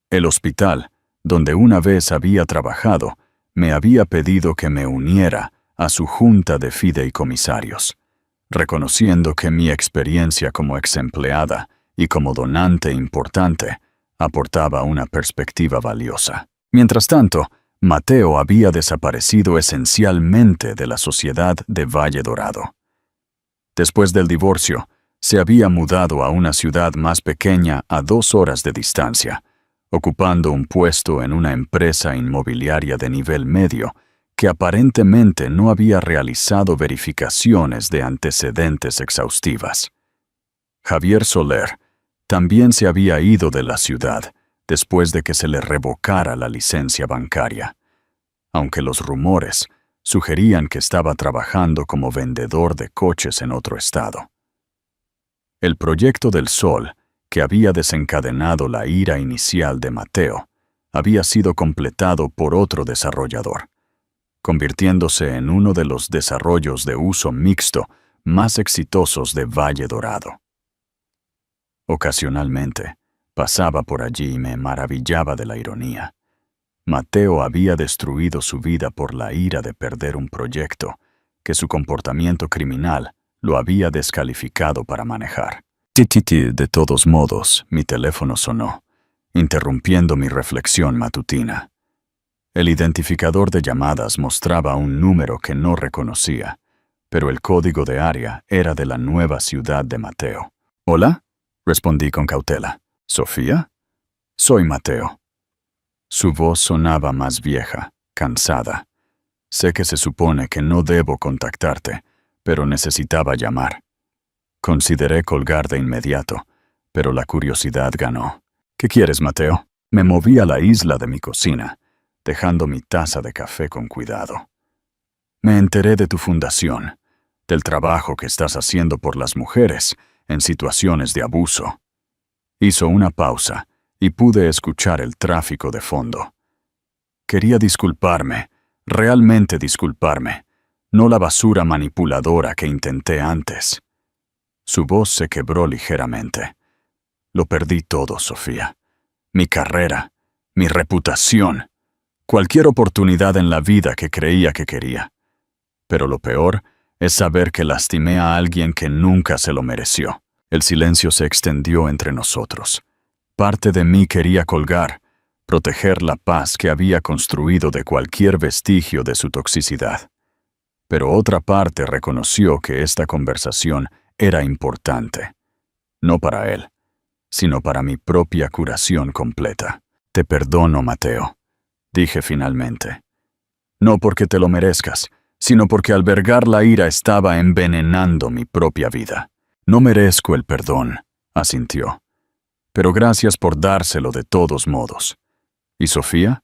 A: El hospital, donde una vez había trabajado, me había pedido que me uniera a su junta de fideicomisarios, reconociendo que mi experiencia como exempleada y como donante importante aportaba una perspectiva valiosa. Mientras tanto, Mateo había desaparecido esencialmente de la sociedad de Valle Dorado. Después del divorcio, se había mudado a una ciudad más pequeña a 2 horas de distancia, ocupando un puesto en una empresa inmobiliaria de nivel medio que aparentemente no había realizado verificaciones de antecedentes exhaustivas. Javier Soler también se había ido de la ciudad después de que se le revocara la licencia bancaria, aunque los rumores sugerían que estaba trabajando como vendedor de coches en otro estado. El proyecto del Sol, que había desencadenado la ira inicial de Mateo, había sido completado por otro desarrollador, convirtiéndose en uno de los desarrollos de uso mixto más exitosos de Valle Dorado. Ocasionalmente, pasaba por allí y me maravillaba de la ironía. Mateo había destruido su vida por la ira de perder un proyecto que su comportamiento criminal lo había descalificado para manejar. De todos modos, mi teléfono sonó, interrumpiendo mi reflexión matutina. El identificador de llamadas mostraba un número que no reconocía, pero el código de área era de la nueva ciudad de Mateo. «¿Hola?», respondí con cautela. «¿Sofía?». «Soy Mateo». Su voz sonaba más vieja, cansada. «Sé que se supone que no debo contactarte, pero necesitaba llamar». Consideré colgar de inmediato, pero la curiosidad ganó. «¿Qué quieres, Mateo?». Me moví a la isla de mi cocina, dejando mi taza de café con cuidado. «Me enteré de tu fundación, del trabajo que estás haciendo por las mujeres en situaciones de abuso». Hizo una pausa y pude escuchar el tráfico de fondo. Quería disculparme, realmente disculparme, no la basura manipuladora que intenté antes. Su voz se quebró ligeramente. «Lo perdí todo, Sofía. Mi carrera, mi reputación, cualquier oportunidad en la vida que creía que quería. Pero lo peor es saber que lastimé a alguien que nunca se lo mereció. El silencio se extendió entre nosotros. Parte de mí quería colgar, proteger la paz que había construido de cualquier vestigio de su toxicidad. Pero otra parte reconoció que esta conversación era importante. No para él, sino para mi propia curación completa. Te perdono, Mateo, dije finalmente. No porque te lo merezcas, sino porque albergar la ira estaba envenenando mi propia vida. No merezco el perdón, asintió. Pero gracias por dárselo de todos modos. ¿Y Sofía?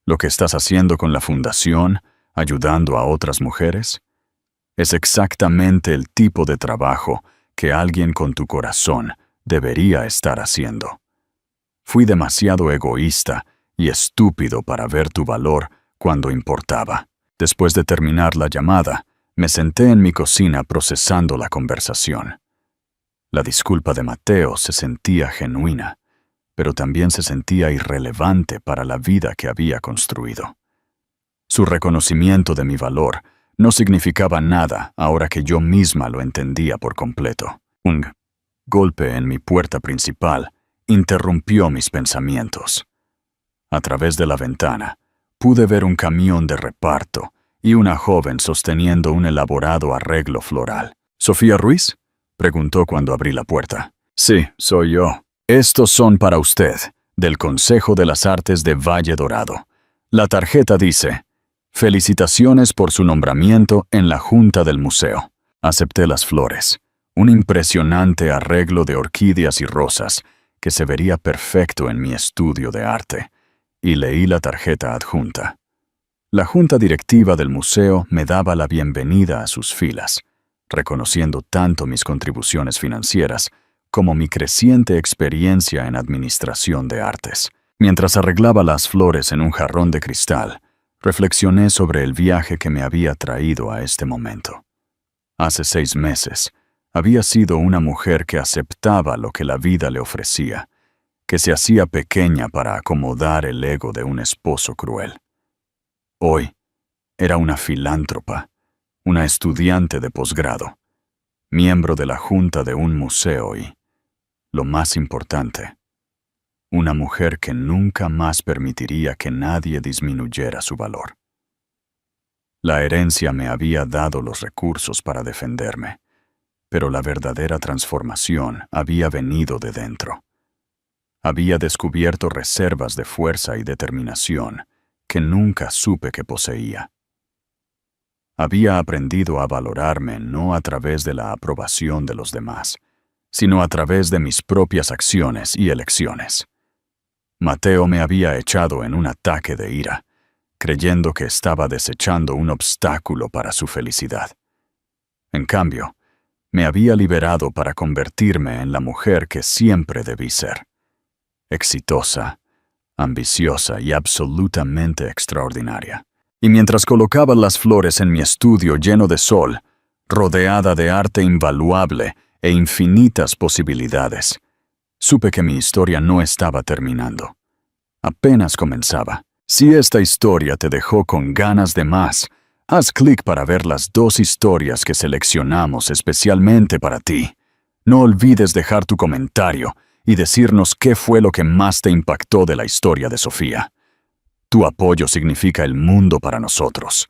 A: ¿Lo que estás haciendo con la fundación, ayudando a otras mujeres? Es exactamente el tipo de trabajo que alguien con tu corazón debería estar haciendo. Fui demasiado egoísta y estúpido para ver tu valor cuando importaba. Después de terminar la llamada, me senté en mi cocina procesando la conversación. La disculpa de Mateo se sentía genuina, pero también se sentía irrelevante para la vida que había construido. Su reconocimiento de mi valor no significaba nada ahora que yo misma lo entendía por completo. Un golpe en mi puerta principal interrumpió mis pensamientos. A través de la ventana, pude ver un camión de reparto y una joven sosteniendo un elaborado arreglo floral. ¿Sofía Ruiz?, preguntó cuando abrí la puerta. Sí, soy yo. Estos son para usted, del Consejo de las Artes de Valle Dorado. La tarjeta dice: felicitaciones por su nombramiento en la Junta del Museo. Acepté las flores, un impresionante arreglo de orquídeas y rosas que se vería perfecto en mi estudio de arte, y leí la tarjeta adjunta. La junta directiva del museo me daba la bienvenida a sus filas, reconociendo tanto mis contribuciones financieras como mi creciente experiencia en administración de artes. Mientras arreglaba las flores en un jarrón de cristal, reflexioné sobre el viaje que me había traído a este momento. Hace 6 meses, había sido una mujer que aceptaba lo que la vida le ofrecía, que se hacía pequeña para acomodar el ego de un esposo cruel. Hoy, era una filántropa, una estudiante de posgrado, miembro de la junta de un museo y, lo más importante, una mujer que nunca más permitiría que nadie disminuyera su valor. La herencia me había dado los recursos para defenderme, pero la verdadera transformación había venido de dentro. Había descubierto reservas de fuerza y determinación que nunca supe que poseía. Había aprendido a valorarme no a través de la aprobación de los demás, sino a través de mis propias acciones y elecciones. Mateo me había echado en un ataque de ira, creyendo que estaba desechando un obstáculo para su felicidad. En cambio, me había liberado para convertirme en la mujer que siempre debí ser. Exitosa, ambiciosa y absolutamente extraordinaria. Y mientras colocaba las flores en mi estudio lleno de sol, rodeada de arte invaluable e infinitas posibilidades, supe que mi historia no estaba terminando. Apenas comenzaba. Si esta historia te dejó con ganas de más, haz clic para ver las 2 historias que seleccionamos especialmente para ti. No olvides dejar tu comentario y decirnos qué fue lo que más te impactó de la historia de Sofía. Tu apoyo significa el mundo para nosotros.